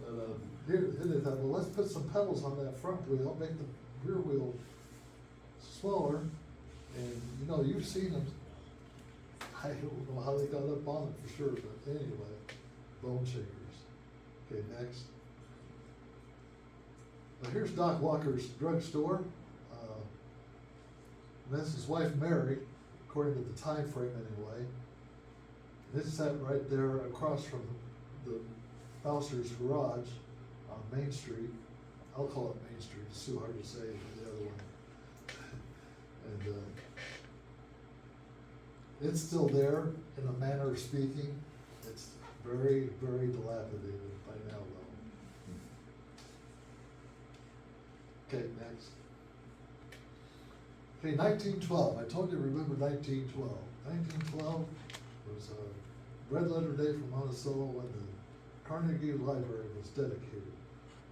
But here they thought, well, let's put some pedals on that front wheel, make the rear wheel smaller. And you've seen them. I don't know how they got up on it for sure, but anyway, bone shakers. Okay, next. Now here's Doc Walker's drugstore. That's his wife Mary, according to the time frame anyway. And it's sat right there across from the Bouster's garage on Main Street. I'll call it Main Street, it's too hard to say the other one. And it's still there in a manner of speaking. It's very, very dilapidated by now though. Okay, next. Okay, 1912. I told you to remember 1912. 1912 was a red letter day for Monticello when the Carnegie Library was dedicated.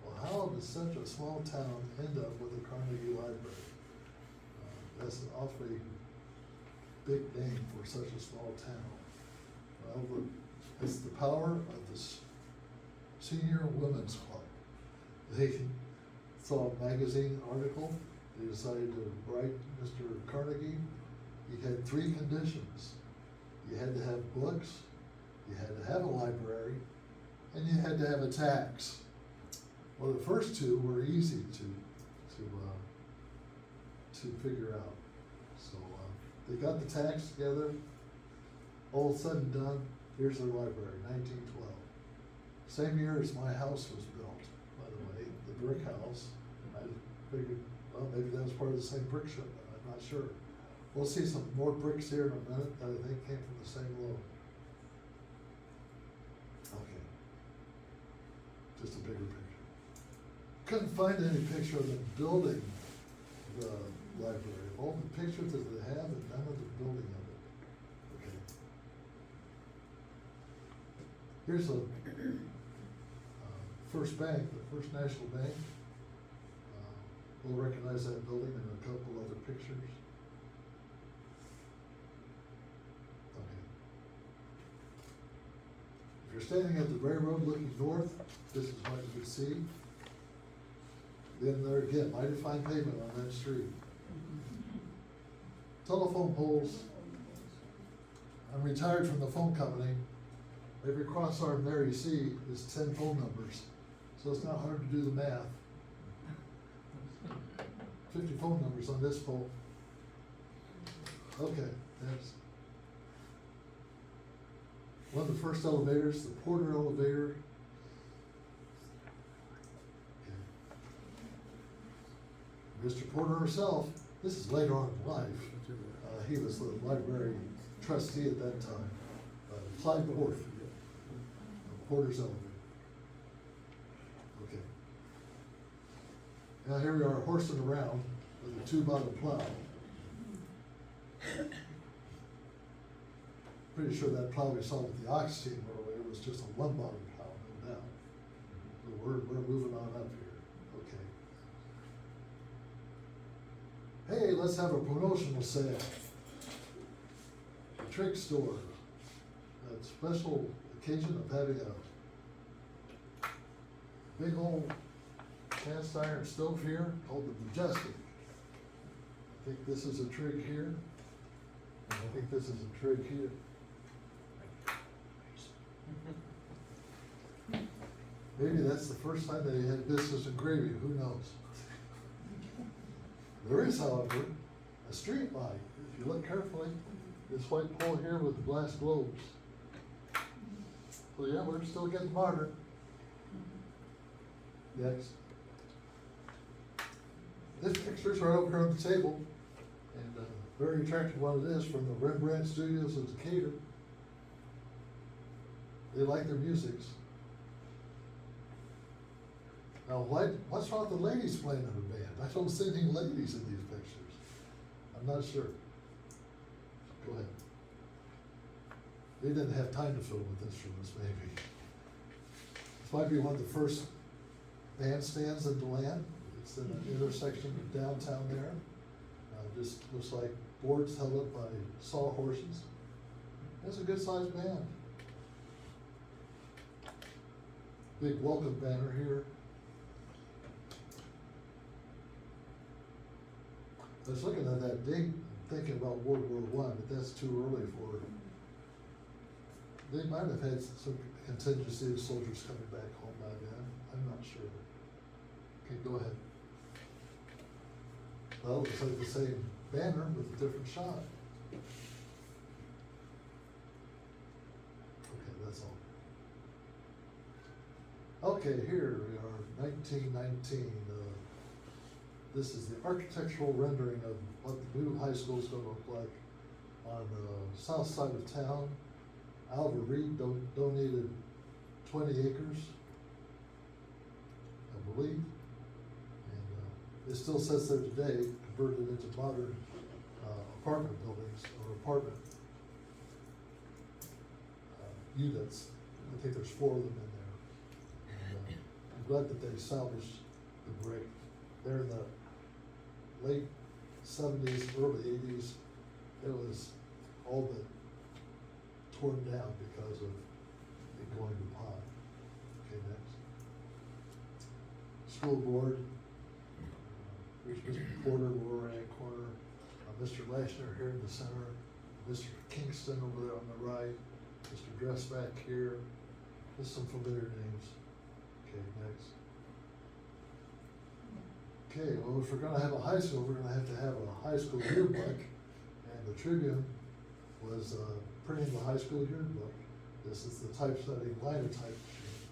Well, how does such a small town end up with a Carnegie Library? That's an awfully big name for such a small town. Well, it's the power of the Senior Women's Club. They saw a magazine article. They decided to write Mr. Carnegie. He had 3 conditions. You had to have books, you had to have a library, and you had to have a tax. Well, the first 2 were easy to figure out. So they got the tax together. All said and done, here's their library, 1912. Same year as my house was built, by the way, the brick house. I figured, well, maybe that was part of the same brick shipment, I'm not sure. We'll see some more bricks here in a minute that I think came from the same load. Okay. Just a bigger picture. Couldn't find any picture of them building the library. All the pictures that they have and none of the building of it. Okay. Here's a First Bank, the First National Bank. We'll recognize that building in a couple other pictures. Okay. If you're standing at the railroad looking north, this is what you can see. Then there again, mighty fine pavement on that street. Telephone poles. I'm retired from the phone company. Every cross arm there you see is 10 phone numbers, so it's not hard to do the math. 50 phone numbers on this pole. Okay, that's one of the first elevators, the Porter elevator. Okay. Mr. Porter himself, this is later on in life. He was the library trustee at that time. Clyde Porter, Porter's elevator. Okay. Now here we are horsing around with a two-bottom plow. Pretty sure that plow we saw with the ox team earlier was just a one-bottom plow, no doubt. But we're moving on up here. Okay. Hey, let's have a promotional sale. A trick store. A special occasion of having a big old cast iron stove here called the Majestic. I think this is a trig here. And I think this is a trig here. Maybe that's the first time they had business in gravy, who knows? There is, however, a street light. If you look carefully, this white pole here with the glass globes. So yeah, we're still getting modern. Next. This picture's right over here on the table, and very attractive one it is, from the Rembrandt Studios of Decatur. They like their musics. Now, what's wrong with the ladies playing in a band? I don't see any ladies in these pictures. I'm not sure. Go ahead. They didn't have time to fill with instruments, maybe. This might be one of the first bandstands in DeLand. It's in an intersection of downtown there. Just looks like boards held up by sawhorses. It's a good sized band. Big welcome banner here. I was looking at that date, thinking about World War I, but that's too early for it. They might have had some contingency of soldiers coming back home by then. I'm not sure. Okay, go ahead. Well, it looks like the same banner with a different shot. Okay, that's all. Okay, here we are, 1919. This is the architectural rendering of what the new high school is going to look like on the south side of town. Alva Reed donated 20 acres, I believe. And it still sits there today, converted into modern apartment buildings or apartment units. I think there's 4 of them in there. And, I'm glad that they salvaged the brick. There in the late 70s, early 80s, it was all but torn down because of it going to pot. Okay, next. School board. Here's Mr. Porter, lower right corner. Mr. Lashner here in the center. Mr. Kingston over there on the right. Mr. Dressback here. Just some familiar names. Okay, next. Okay, well, if we're gonna have a high school, we're gonna have to have a high school yearbook, and the Tribune was printing the high school yearbook. This is the typesetting linotype machine.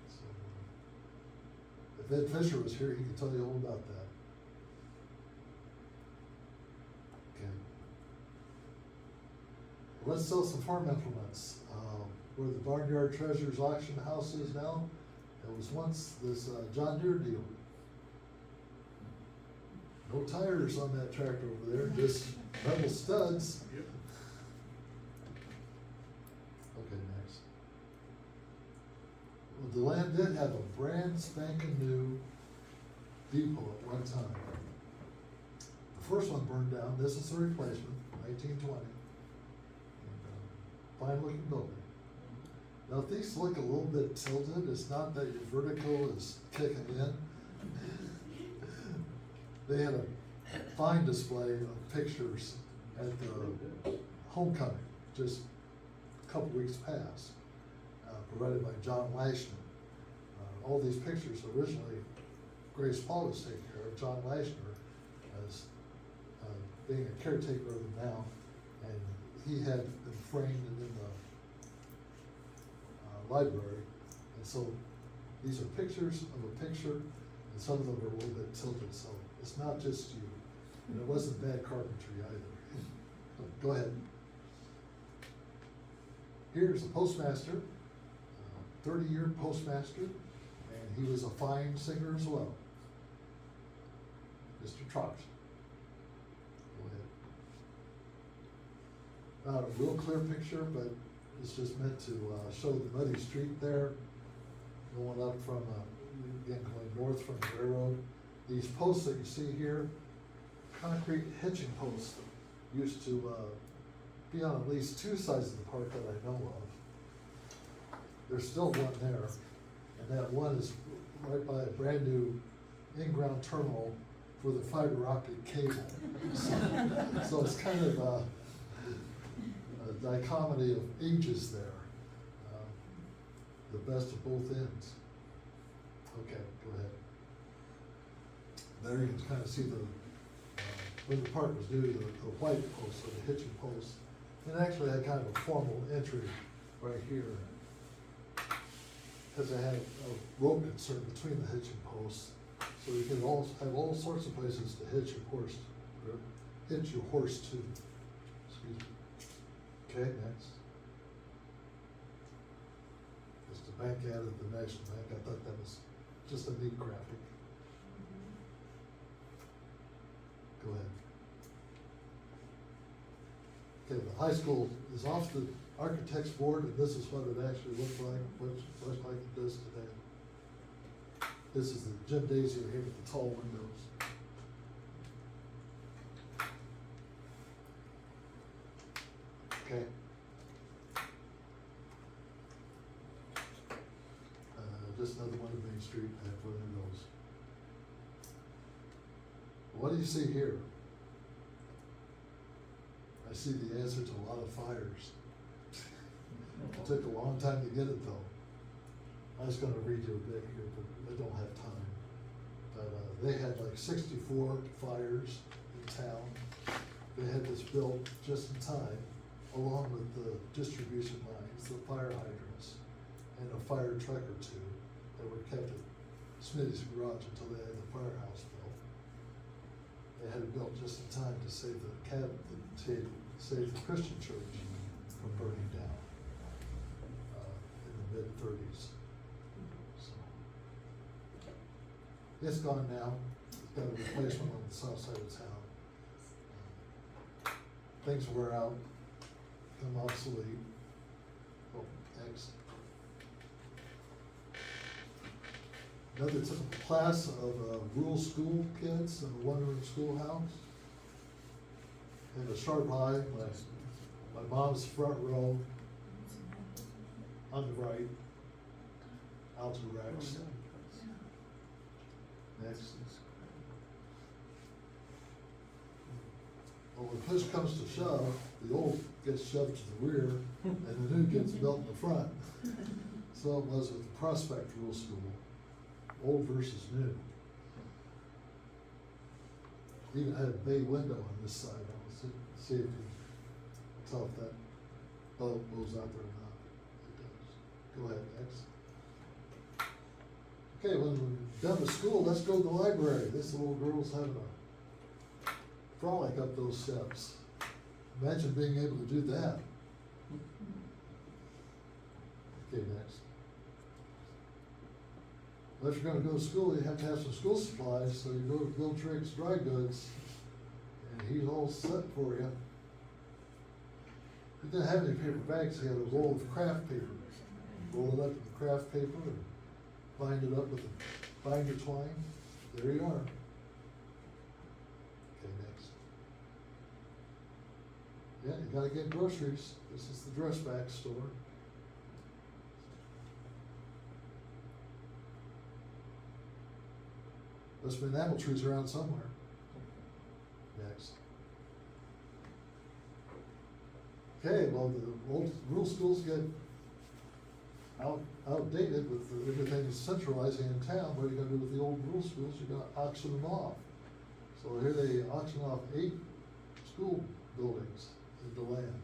So, if Ed Fisher was here, he could tell you all about that. Okay. Let's sell some farm implements. Where the Barnyard Treasures auction house is now, it was once this John Deere deal. No tires on that tractor over there, just metal studs. Yep. Okay, next. Well, DeLand did have a brand spanking new depot at one time. The first one burned down. This is the replacement, 1920. And, fine looking building. Now, if these look a little bit tilted, it's not that your vertical is kicking in. They had a fine display of pictures at the homecoming, just a couple weeks past, provided by John Lashner. All these pictures originally, Grace Paul was taking care of, John Lashner as being a caretaker of them now, and he had them framed in the library. And so these are pictures of a picture, and some of them are a little bit tilted, so it's not just you. And it wasn't bad carpentry either. Go ahead. Here's the postmaster, 30-year postmaster, and he was a fine singer as well. Mr. Trout. Go ahead. Not a real clear picture, but it's just meant to show the muddy street there, going up from, again, going north from the railroad. These posts that you see here, concrete hitching posts, used to be on at least two sides of the park that I know of. There's still one there, and that one is right by a brand new in-ground terminal for the fiber optic cable. So it's kind of a dichotomy of ages there, the best of both ends. Okay, go ahead. There you can kind of see the, when the park was new, the white post, or the hitching post. It actually had kind of a formal entry right here, because it had a rope insert between the hitching posts, so you could also have all sorts of places to hitch your horse, or hitch your horse to. Excuse me. Okay, next. It's the bank ad of the National Bank. I thought that was just a neat graphic. Go ahead. Okay, the high school is off the architect's board, and this is what it actually looked like, much like it does today. This is the gymnasium here with the tall windows. Okay. Just another one of Main Street, I have one of those. What do you see here? I see the answer to a lot of fires. It took a long time to get it though. I was gonna read you a bit here, but I don't have time. But they had like 64 fires in town. They had this built just in time, along with the distribution lines, the fire hydrants, and a fire truck or two that were kept at Smitty's garage until they had the firehouse built. They had it built just in time to save the cabin, to save the Christian church from burning down in the mid-30s. So it's gone now. It's got a replacement on the south side of town. Things wear out, become obsolete. Oh, next. Another typical class of rural school kids in a one-room schoolhouse. And a sharp eye, my mom's front row on the right, Alto Rex. Next. Well, when push comes to shove, the old gets shoved to the rear and the new gets built in the front. So it was with the Prospect Rural School, old versus new. Even had a bay window on this side. I was see if you can tell if that bulb blows out there or not. It does. Go ahead, next. Okay, when we're done with school, let's go to the library. This little girl's having a frolic up those steps. Imagine being able to do that. Okay, next. Well, if you're gonna go to school, you have to have some school supplies, so you go to Bill Trigg's Dry Goods, and he's all set for you. He didn't have any paper bags, he had a roll of craft paper. Roll it up in the craft paper and bind it up with a binder twine. There you are. Okay, next. Yeah, you gotta get groceries. This is the dress back store. Must have been apple trees around somewhere. Next. Okay, well, the old rural schools get outdated with everything centralizing in town. What are you gonna do with the old rural schools? You're gonna auction them off. So here they auction off 8 school buildings in DeLand.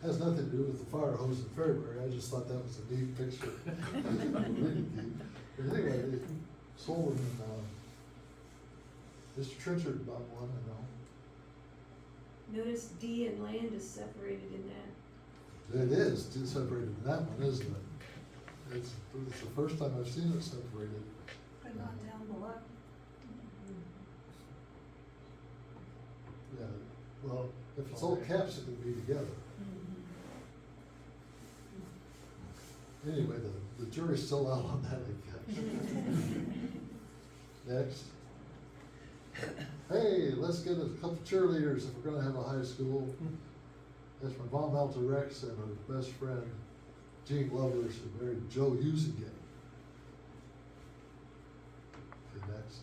Has nothing to do with the fire hose in Fairbury. I just thought that was a neat picture. Really neat. But anyway, they sold them in, Mr. Trenchard bought one, I know. Notice D and land is separated in that. It is, it's separated in that one, isn't it? It's the first time I've seen it separated. But not down below. Yeah, well, if it's all caps, it can be together. Anyway, the jury's still out on that, I guess. Next. Hey, let's get a couple cheerleaders if we're gonna have a high school. That's my mom, Alta Rex, and her best friend, Jean Lovers, who married Joe Usigan. Okay, next.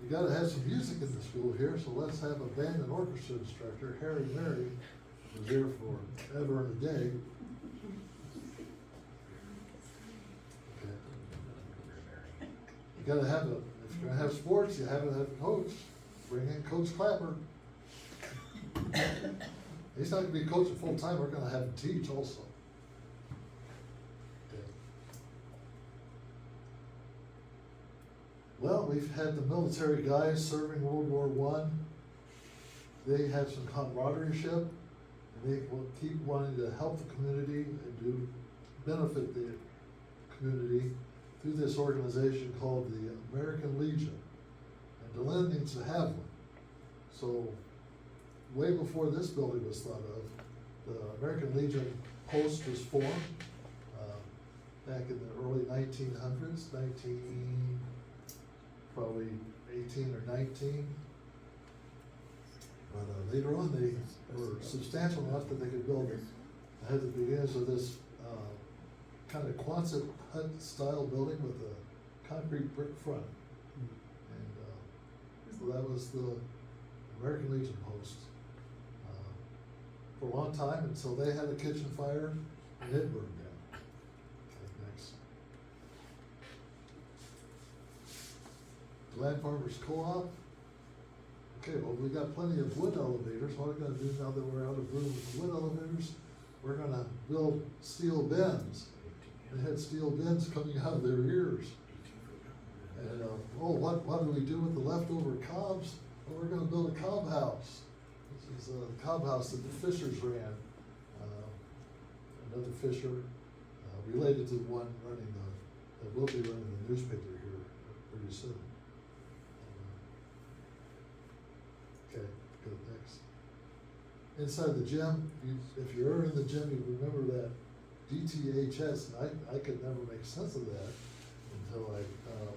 You gotta have some music in the school here, so let's have a band and orchestra instructor, Harry Mary, who's here for ever and a day. Okay. You gotta have if you're gonna have sports, you have to have a coach. Bring in Coach Clapper. He's not gonna be coaching full time, we're gonna have him teach also. Okay. Well, we've had the military guys serving World War I. They have some camaraderie-ship, and they will keep wanting to help the community and do benefit the community through this organization called the American Legion. And DeLand needs to have one. So, way before this building was thought of, the American Legion post was formed, back in the early 1900s, probably 18 or 19. But later on, they were substantial enough that they could build it. I had the beginnings of this kind of Quonset hut style building with a concrete brick front. And so that was the American Legion post for a long time until they had a kitchen fire and it burned down. Okay, next. Land Farmers Co-op. Okay, well, we got plenty of wood elevators. What are we gonna do now that we're out of room with wood elevators? We're gonna build steel bins. They had steel bins coming out of their ears. And, what do we do with the leftover cobs? Well, we're gonna build a cob house. This is a cob house that the Fishers ran. Another Fisher, related to the one running that will be running the newspaper here pretty soon. Okay, go next. Inside the gym, if you're ever in the gym, you remember that DTHS, and I could never make sense of that until I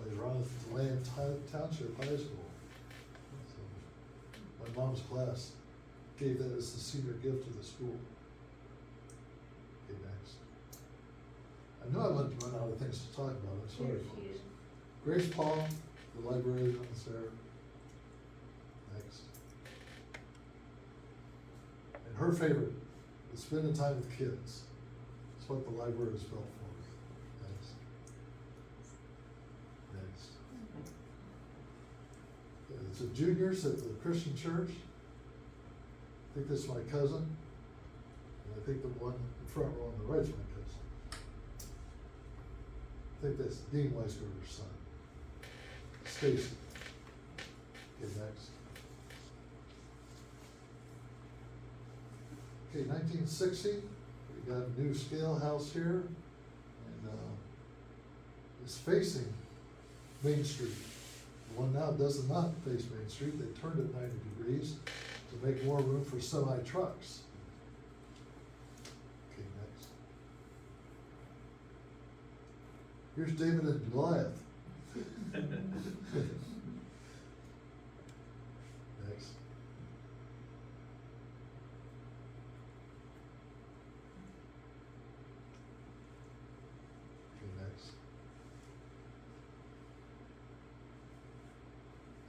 later on at DeLand Township High School. So, my mom's class gave that as the senior gift to the school. Okay, next. I know I went to run out of things to talk about, I'm sorry, folks. Grace Paul, the librarian is there. Next. And her favorite is spending time with kids. It's what the library is built for. Next. Next. It's a juniors at the Christian church. I think this is my cousin. And I think the one in front row on the right is my cousin. I think that's Dean Wisegarver's son. Stacy. Okay, next. Okay, 1960, we got a new scale house here, and it's facing Main Street. The one now does not face Main Street. They turned it 90 degrees to make more room for semi-trucks. Okay, next. Here's David and Goliath. Next. Okay, next.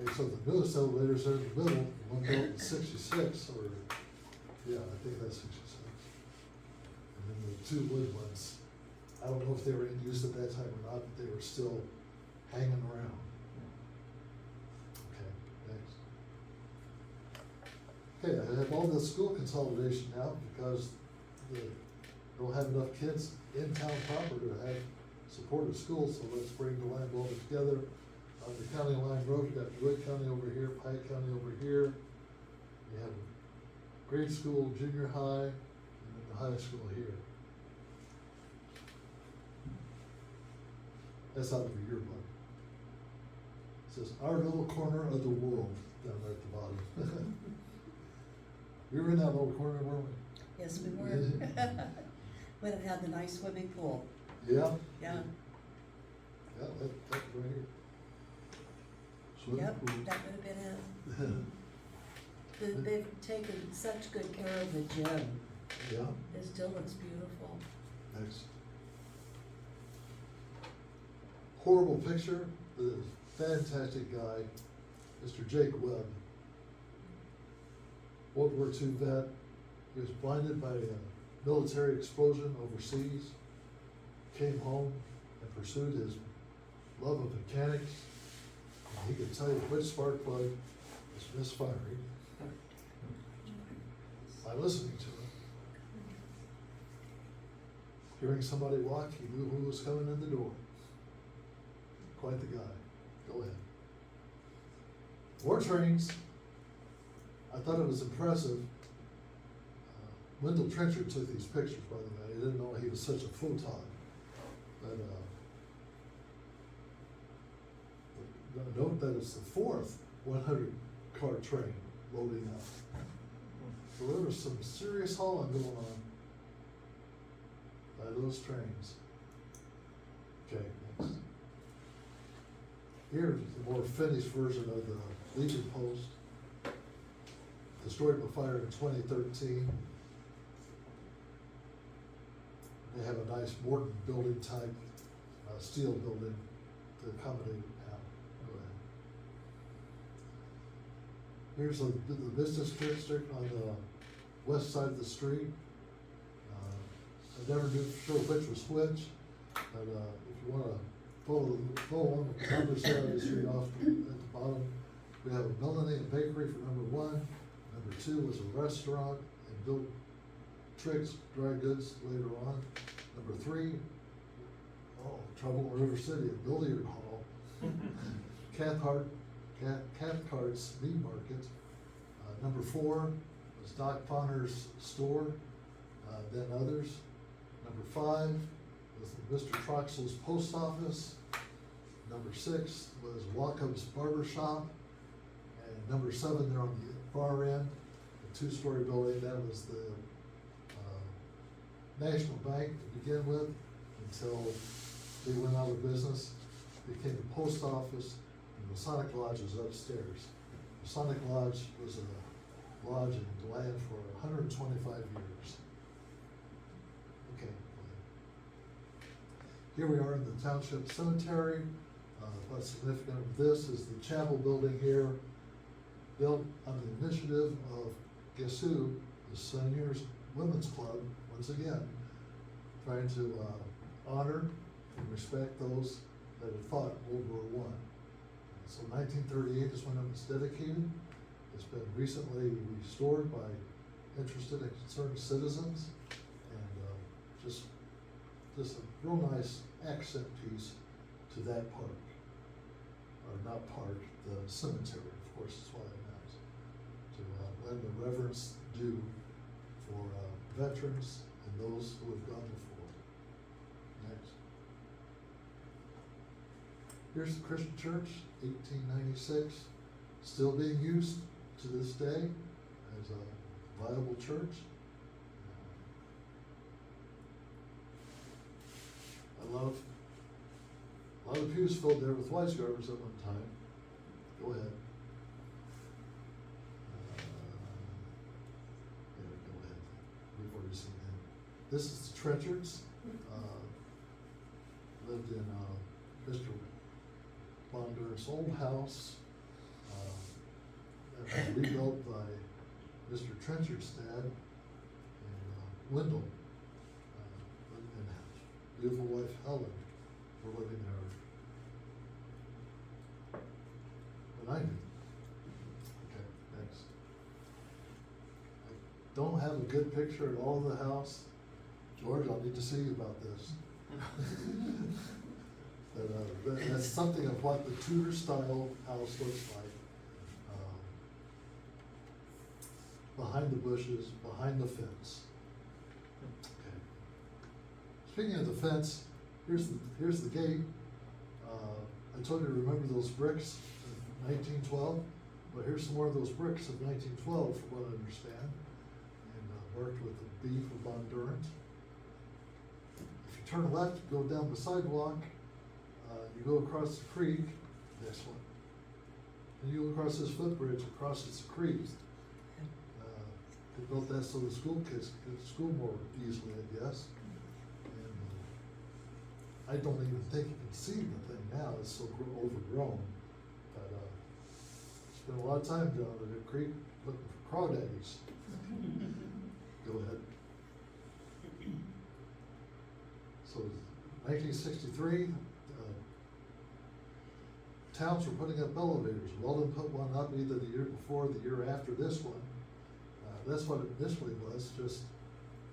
Okay, so the newest elevators are in the middle, the one built in 66, or, yeah, I think that's 66. And then the two wood ones, I don't know if they were in use at that time or not, but they were still hanging around. Okay, next. Okay, I have all the school consolidation now because they don't have enough kids in town proper to have supported schools, so let's bring the land all together. On the county line road, you got Wood County over here, Piatt County over here. You have grade school, junior high, and then the high school here. That's out of a yearbook. It says, our little corner of the world, down there at the bottom. We were in that little corner, weren't we? Yes, we were. When it had the nice swimming pool. Yeah. Yeah. Yeah, that's right here. Swimming Yep, pool. that would have been it. They've taken such good care of the gym. Yeah, It still looks beautiful. next. Horrible picture, the fantastic guy, Mr. Jake Webb. World War II vet. He was blinded by a military explosion overseas, came home and pursued his love of mechanics. And he could tell you which spark plug was misfiring by listening to it. Hearing somebody walk, he knew who was coming in the door. Quite the guy. Go ahead. War trains. I thought it was impressive. Wendell Trenchard took these pictures, by the way. I didn't know he was such a photon. But note that it's the fourth 100-car train loading up. So there was some serious hauling going on by those trains. Okay, next. Here's the more finished version of the Legion Post. Destroyed by fire in 2013. They have a nice Morton building type, steel building to accommodate it now. Go ahead. Here's the business district on the west side of the street. I never knew sure which was which, but if you want to follow on with the numbers there on the street off at the bottom, we have a Melanie and Bakery for number 1. Number 2 was a restaurant and built Triggs Dry Goods later on. Number 3, trouble in River City, a billiard hall. Cathcart's Meat Market. Number 4 was Doc Bonner's store, then others. Number 5 was Mr. Troxell's post office. Number 6 was Walkup's barber shop. And number 7 there on the far end, the 2-story building, that was the National Bank to begin with, until they went out of business. It became the post office, and the Masonic Lodge is upstairs. The Masonic Lodge was a lodge in DeLand for 125 years. Okay. Here we are in the Township Cemetery. What's significant of this is the chapel building here, built on the initiative of, guess who, the Seniors Women's Club, once again, trying to honor and respect those that had fought World War I. So 1938 is when it was dedicated. It's been recently restored by interested and concerned citizens, and just a real nice accent piece to that park, or not park, the cemetery, of course, is what I meant, to lend the reverence due for veterans and those who have gone before. Next. Here's the Christian Church, 1896, still being used to this day as a viable church. I love a lot of pews filled there with Wisegarvers at one time. Go ahead. Go ahead. We've already seen that. This is the Trenchards. Lived in Mr. Bondur's old house. that was rebuilt by Mr. Trencher's dad and Wendell, and his beautiful wife Helen were living there when I knew. Okay, next. I don't have a good picture at all of the house. George, I'll need to see you about this. But that's something of what the Tudor style house looks like. Behind the bushes, behind the fence. Okay. Speaking of the fence, here's the gate. I told you to remember those bricks of 1912. Well, here's some more of those bricks of 1912, from what I understand, and worked with the beef of Bondurant. If you turn left, go down the sidewalk, you go across the creek, this one, and you go across this footbridge, across this creek. They built that so the school kids could go to school more easily, I guess. And I don't even think you can see the thing now, it's so overgrown. But spent a lot of time down at the creek looking for crawdaddies. Go ahead. So 1963, towns were putting up elevators. Weldon put one up either the year before or the year after this one. That's what it initially was, just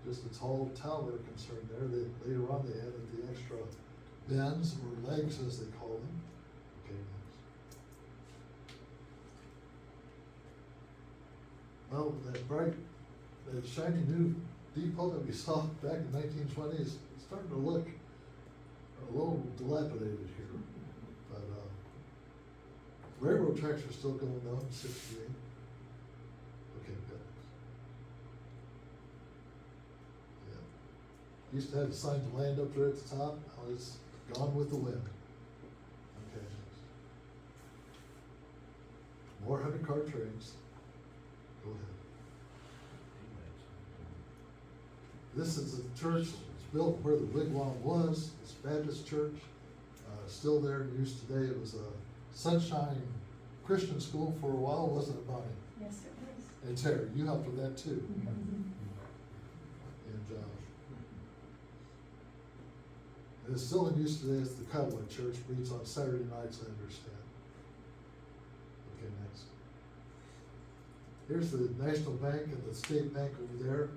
a tall tower concern there. Later on they added the extra bends or legs, as they call them. Okay, next. Well, that shiny new depot that we saw back in 1920 is starting to look a little dilapidated here. But railroad tracks are still going on in 68. Okay, good. Used to have a sign DeLand up there at the top, now it's gone with the wind. Okay. More 100-car trains. Go ahead. This is a church, it's built where the wigwam was, it's a Baptist church, still there in use today. It was a Sunshine Christian school for a while, wasn't it, Bonnie? Yes, it is. And Terry, you helped with that too. And it's still in use today as the Cowboy Church, meets on Saturday nights, I understand. Okay, next. Here's the National Bank and the State Bank over there.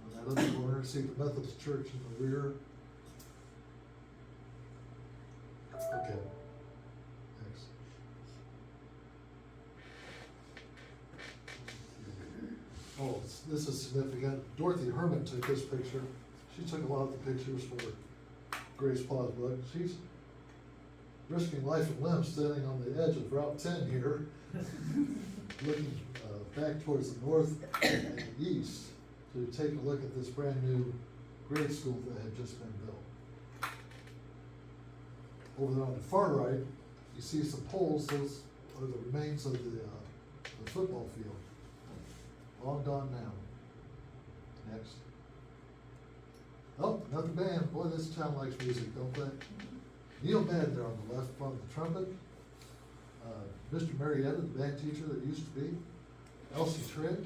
On that other corner, see the Methodist Church in the rear. Okay, next. Oh, this is significant. Dorothy Herman took this picture. She took a lot of the pictures for Grace Paw's book. She's risking life and limb standing on the edge of Route 10 here, looking back towards the north and the east to take a look at this brand new grade school that had just been built. Over there on the far right, you see some poles. Those are the remains of the football field. Long gone now. Next. Oh, another band. Boy, this town likes music, don't they? Neil Madden there on the left on the trumpet. Mr. Marietta, the band teacher that used to be. Elsie Trigg.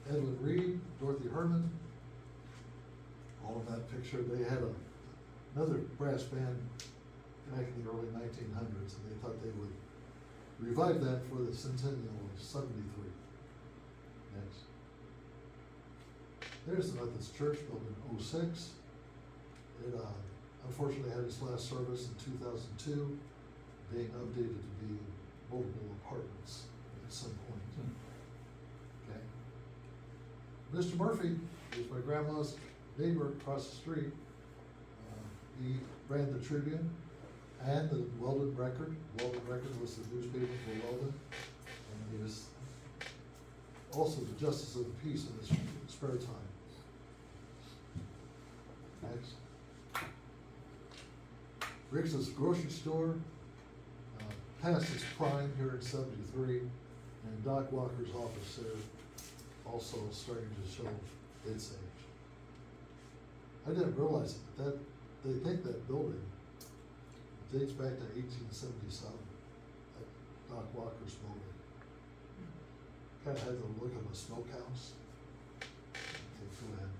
Edwin Reed, Dorothy Herman. All of that picture. They had another brass band back in the early 1900s, and they thought they would revive that for the centennial of 73. Next. There's the Methodist Church, built in 06. It unfortunately had its last service in 2002, being updated to be multiple apartments at some point. Okay. Mr. Murphy is my grandma's neighbor across the street. He ran the Tribune and the Weldon Record. Weldon Record was the newspaper for Weldon, and he was also the Justice of the Peace in his spare time. Next. Riggs' grocery store, past its prime here in 73, and Doc Walker's office there also starting to show its age. I didn't realize it, but they think that building dates back to 1877, that Doc Walker's building. Kinda had the look of a smokehouse. Okay, go ahead.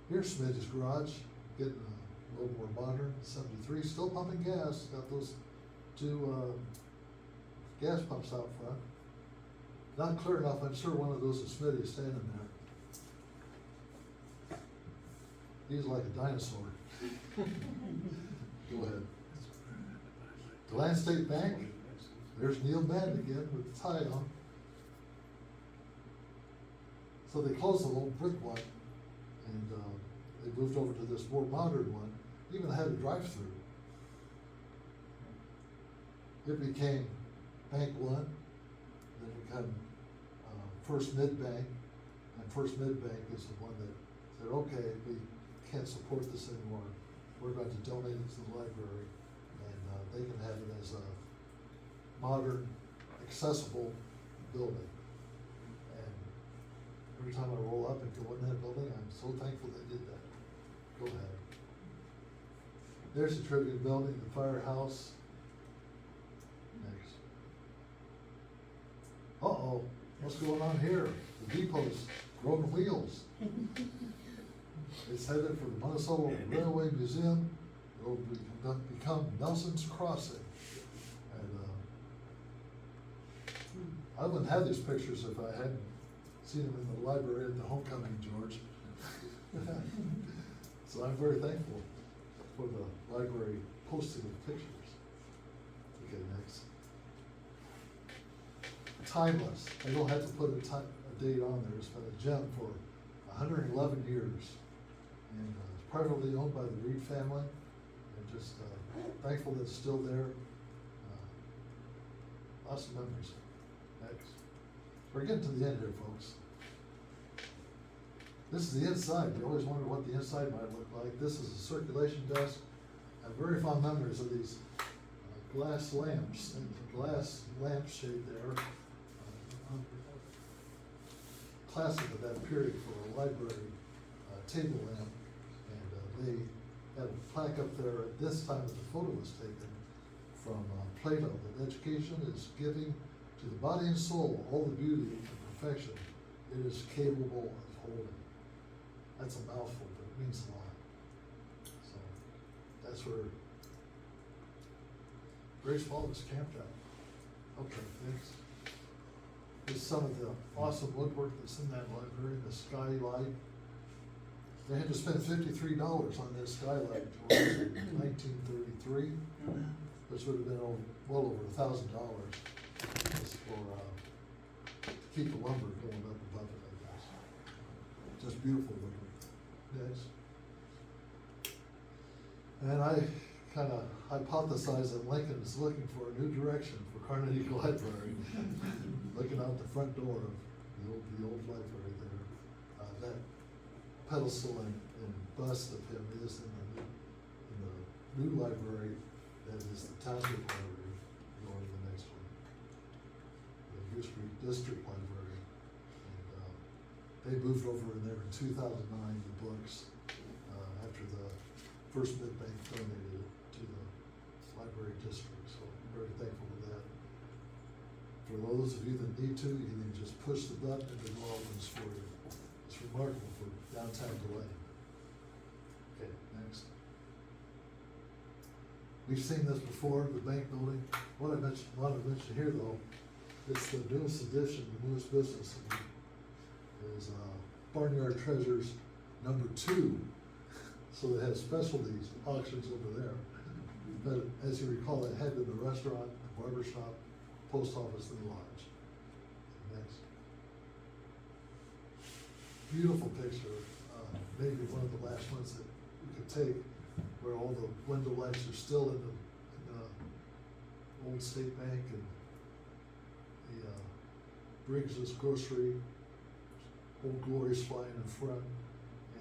Here's Smidge's garage, getting a little more modern, 73, still pumping gas, got those two, gas pumps out front. Not clear enough, I'm sure one of those is Smitty standing there. He's like a dinosaur. Go ahead. DeLand State Bank, there's Neil Madden again with the tie on. So they closed the old brick one, and, they moved over to this more modern one, even had a drive-through. It became Bank One, then became, First Mid Bank, and First Mid Bank is the one that said, okay, we can't support this anymore. We're going to donate it to the library, and, they can have it as a modern, accessible building. And every time I roll up and go in that building, I'm so thankful they did that. Go ahead. There's the tribute building, the firehouse. Next. Uh-oh, what's going on here? The depot's growing wheels. It's headed for the Minnesota Railway Museum. It'll become Nelson's Crossing. And, I wouldn't have these pictures if I hadn't seen them in the library at the homecoming, George. So I'm very thankful for the library posting of pictures. Okay, next. Timeless. I don't have to put a date on there. It's been a gem for 111 years. And it's privately owned by the Reed family. And just thankful that it's still there. Lots of memories. Next. We're getting to the end here, folks. This is the inside. You always wonder what the inside might look like. This is a circulation desk. I have very fond memories of these glass lamps and the glass lampshade there. Classic of that period for a library table lamp. And they had a plaque up there at this time that the photo was taken from Plato, that education is giving to the body and soul all the beauty and perfection it is capable of holding. That's a mouthful, but it means a lot. So that's where Grace Falls camped out. Okay, thanks. Here's some of the awesome woodwork that's in that library, the skylight. They had to spend $53 on this skylight in 1933, which would have been well over $1,000 just for to keep the lumber going up above it, I guess. Just beautiful woodwork. Next. And I kind of hypothesized that Lincoln is looking for a new direction for Carnegie Library. Looking out the front door of the old library there. That pedestal and bust of him is in the new library that is the Township Library, going to the next one. The Goose Creek District Library. And they moved over in there in 2009, the books, after the First Mid Bank donated it to the library district. So I'm very thankful for that. For those of you that need to, you can just push the button and the door opens for you. It's remarkable for downtown DeLand. Okay, next. We've seen this before, the bank building. What I want to mention here though, it's the newest addition, the newest business is Barnyard Treasures #2. So it has specialties, auctions over there. But as you recall, it had been the restaurant, the barber shop, post office, and the lodge. Next. Beautiful picture, maybe one of the last ones that we could take, where all the window lights are still in the old State Bank and the Briggs's Grocery, Old Glory's flying in front,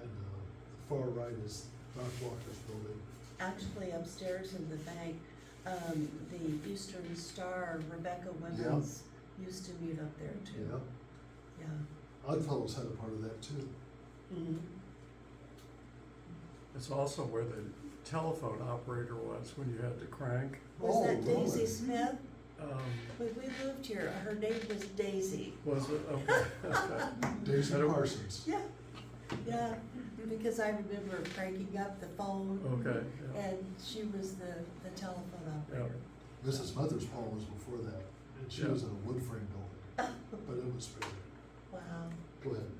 and the far right is Doc Walker's building. Actually, upstairs in the bank, the Eastern Star, Rebecca Women's used to meet up there too. Yeah. Yeah. Oddfellows had a part of that too. Mm-hmm. It's also where the telephone operator was when you had to crank. Was Oh, that Daisy really? Smith? When we moved here, her name was Daisy. Was it? Okay, okay. Daisy I don't- Parsons. Yeah, yeah, because I remember cranking up the phone, Okay, yeah. and she was the telephone operator. Mrs. Motherspaw was before that, and she Yeah. was in a wood frame building, but it was big. Wow. Go ahead.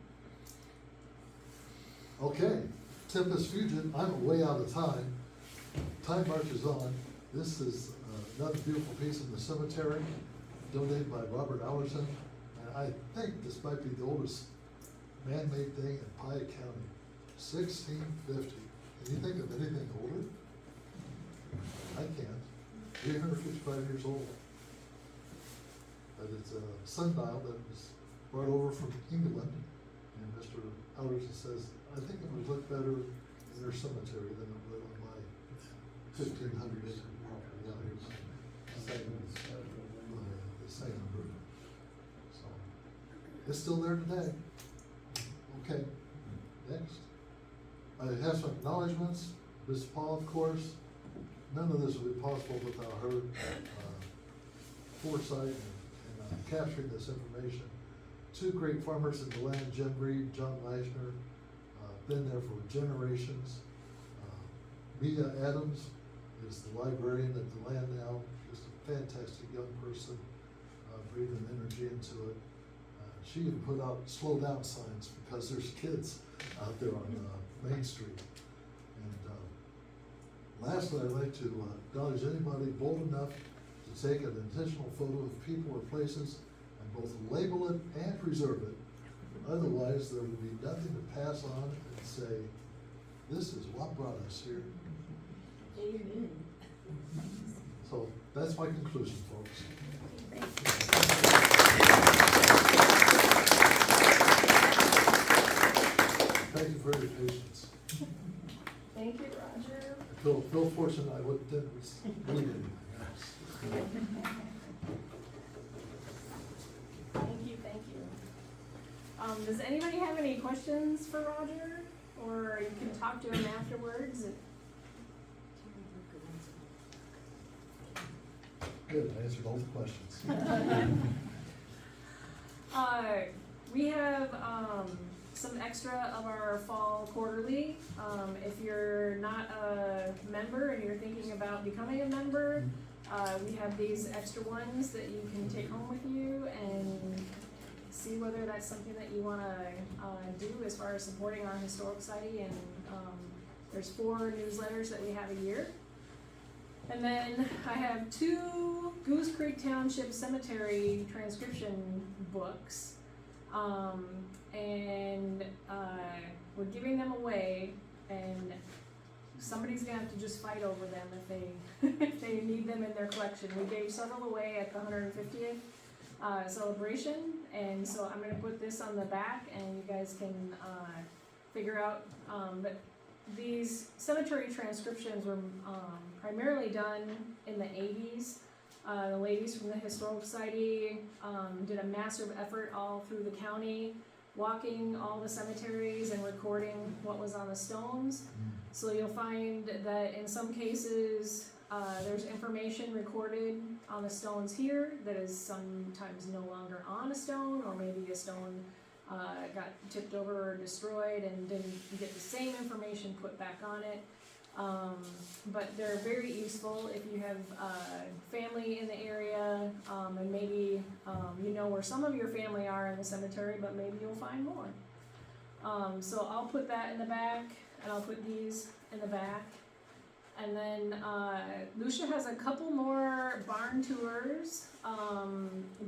Okay, Tempest Fusion, I'm way out of time. Time marches on. This is another beautiful piece in the cemetery, donated by Robert Allerton. And I think this might be the oldest man-made thing in Piatt County, 1650. Can you think of anything older? I can't. 855 years old. But it's a sundial that was brought over from England. And Mr. Allerton says, I think it would look better in their cemetery than it would on my 1,500 acre property out here. The same number. So, it's still there today. Okay, next. I have some acknowledgements. Ms. Paul, of course. None of this would be possible without her foresight and capturing this information. Two great farmers in DeLand, Jim Reed, John Leishner, been there for generations. Mia Adams is the librarian at DeLand now, just a fantastic young person, breathing energy into it. She even put out slow down signs because there's kids out there on Main Street. And lastly, I'd like to acknowledge anybody bold enough to take an intentional photo of people or places and both label it and preserve it. Otherwise, there would be nothing to pass on and say, this is what brought us here. Amen. So that's my conclusion, folks. Thank you for your patience. Thank you, Roger. I feel fortunate I didn't read anything else. Thank you. Does anybody have any questions for Roger? Or you can talk to him afterwards. Good, I answered all the questions. We have some extra of our fall quarterly. If you're not a member and you're thinking about becoming a member, we have these extra ones that you can take home with you and see whether that's something that you want to do as far as supporting our historic society. And there's 4 newsletters that we have a year. And then I have 2 Goose Creek Township Cemetery transcription books. And we're giving them away, and somebody's gonna have to just fight over them if they if they need them in their collection. We gave several away at the 150th celebration, and so I'm gonna put this on the back, and you guys can figure out. But these cemetery transcriptions were primarily done in the 80s. The ladies from the Historical Society did a massive effort all through the county, walking all the cemeteries and recording what was on the stones. So you'll find that in some cases there's information recorded on the stones here that is sometimes no longer on a stone, or maybe a stone got tipped over or destroyed and didn't get the same information put back on it. But they're very useful if you have family in the area, and maybe you know where some of your family are in the cemetery, but maybe you'll find more. So I'll put that in the back, and I'll put these in the back. And then Lucia has a couple more barn tours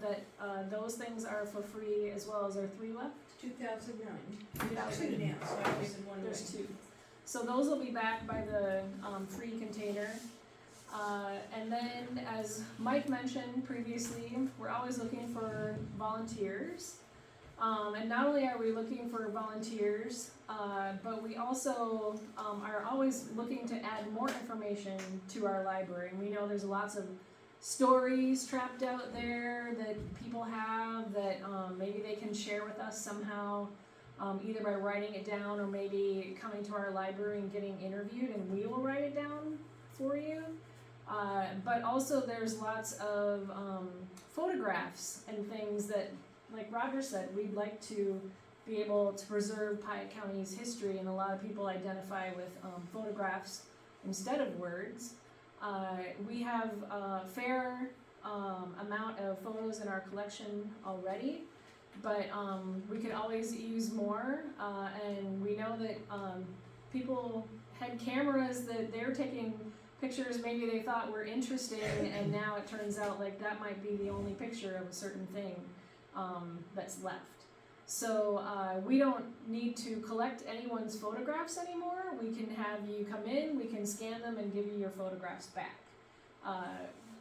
that those things are for free, as well as there are 3 left. 2009. 2000. 2 now, so I was in one There's way. 2. So those will be back by the free container. And then, as Mike mentioned previously, we're always looking for volunteers. And not only are we looking for volunteers, but we also are always looking to add more information to our library. And we know there's lots of stories trapped out there that people have that maybe they can share with us somehow. Either by writing it down, or maybe coming to our library and getting interviewed, and we will write it down for you. But also there's lots of photographs and things that, like Roger said, we'd like to be able to preserve Piatt County's history, and a lot of people identify with photographs instead of words. We have a fair amount of photos in our collection already, but we could always use more, and we know that people had cameras that they're taking pictures maybe they thought were interesting, and now it turns out like that might be the only picture of a certain thing that's left. So we don't need to collect anyone's photographs anymore. We can have you come in, we can scan them and give you your photographs back.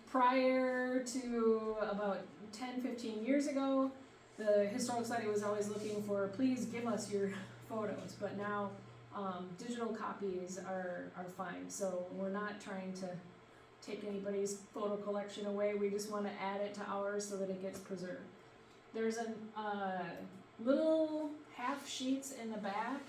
Prior to about 10-15 years ago, the Historical Society was always looking for, please give us your photos, but now digital copies are fine. So we're not trying to take anybody's photo collection away, we just want to add it to ours so that it gets preserved. There's a little half sheets in the back.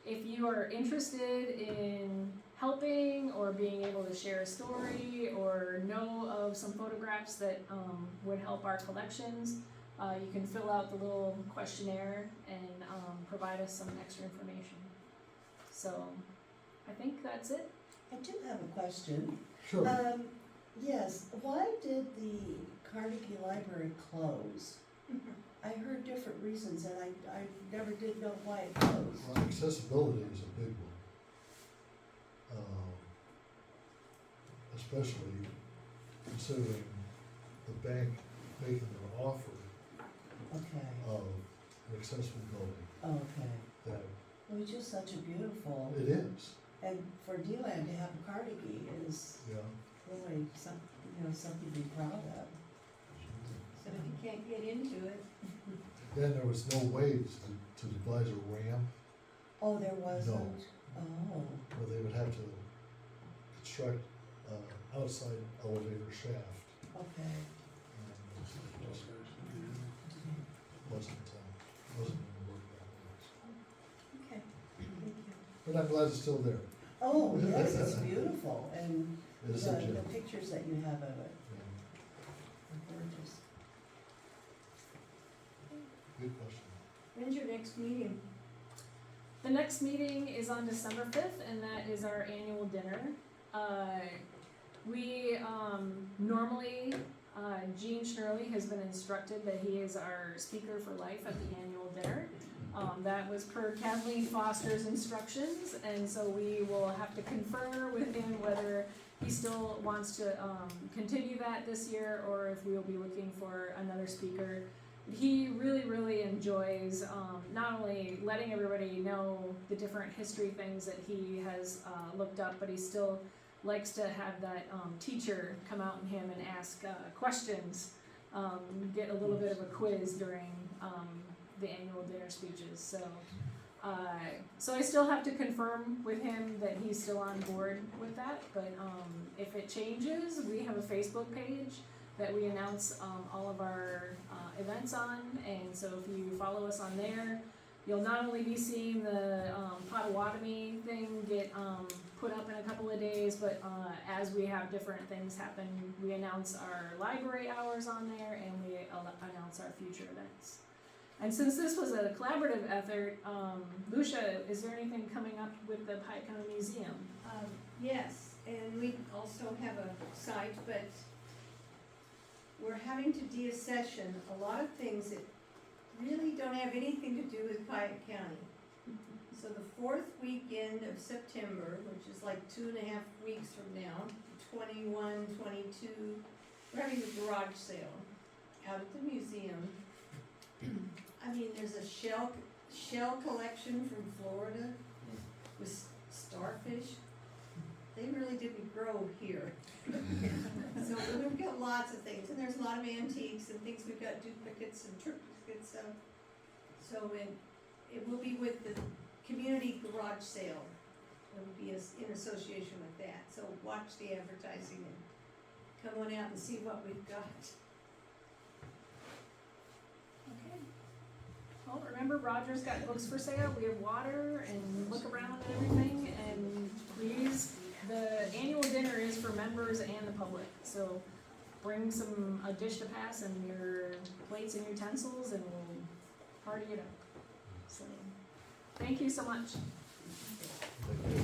If you are interested in helping or being able to share a story or know of some photographs that would help our collections, you can fill out the little questionnaire and provide us some extra information. So I think that's it. I do have a question. Sure. Yes, why did the Carnegie Library close? I heard different reasons, and I never did know why it closed. Well, accessibility is a big one. Especially considering the bank making an offer Okay, of an accessible building okay. that It was just such a beautiful, it is, and for DeLand to have a Carnegie is yeah. really something to be proud of. So if you can't get into it, Then there was no way to devise a ramp, Oh, there wasn't? Oh, where they would have to construct outside elevator shaft. okay. And it just wasn't gonna work that way. Okay, thank you. But I'm glad it's still there. Oh, yes, it's beautiful, and It is a the gem. pictures that you have of it Yeah. are gorgeous. Good question. when's your next meeting? The next meeting is on December 5th, and that is our annual dinner. We normally, Gene Schnurley has been instructed that he is our speaker for life at the annual dinner. That was per Kathleen Foster's instructions, and so we will have to confer with him whether he still wants to continue that this year, or if we will be looking for another speaker. He really, really enjoys not only letting everybody know the different history things that he has looked up, but he still likes to have that teacher come out in him and ask questions, get a little bit of a quiz during the annual dinner speeches. So I still have to confirm with him that he's still on board with that, but if it changes, we have a Facebook page that we announce all of our events on, and so if you follow us on there, you'll not only be seeing the Potawatomi thing get put up in a couple of days, but as we have different things happen, we announce our library hours on there, and we announce our future events. And since this was a collaborative effort, Lucia, is there anything coming up with the Piatt County Museum? Yes, and we also have a site, but we're having to deaccession a lot of things that really don't have anything to do with Piatt County. So the fourth weekend of September, which is like 2.5 weeks from now, 21, 22, we're having the garage sale out at the museum. I mean, there's a shell collection from Florida with starfish. They really didn't grow here. So we've got lots of things, and there's a lot of antiques and things. We've got duplicates and triplicates. So it will be with the community garage sale. It will be in association with that. So watch the advertising and come on out and see what we've got. Okay. Well, remember, Roger's got books for sale. We have water, and look around and everything, and please the annual dinner is for members and the public, so bring a dish to pass and your plates and utensils and we'll party it up. So, thank you so much. Thank you.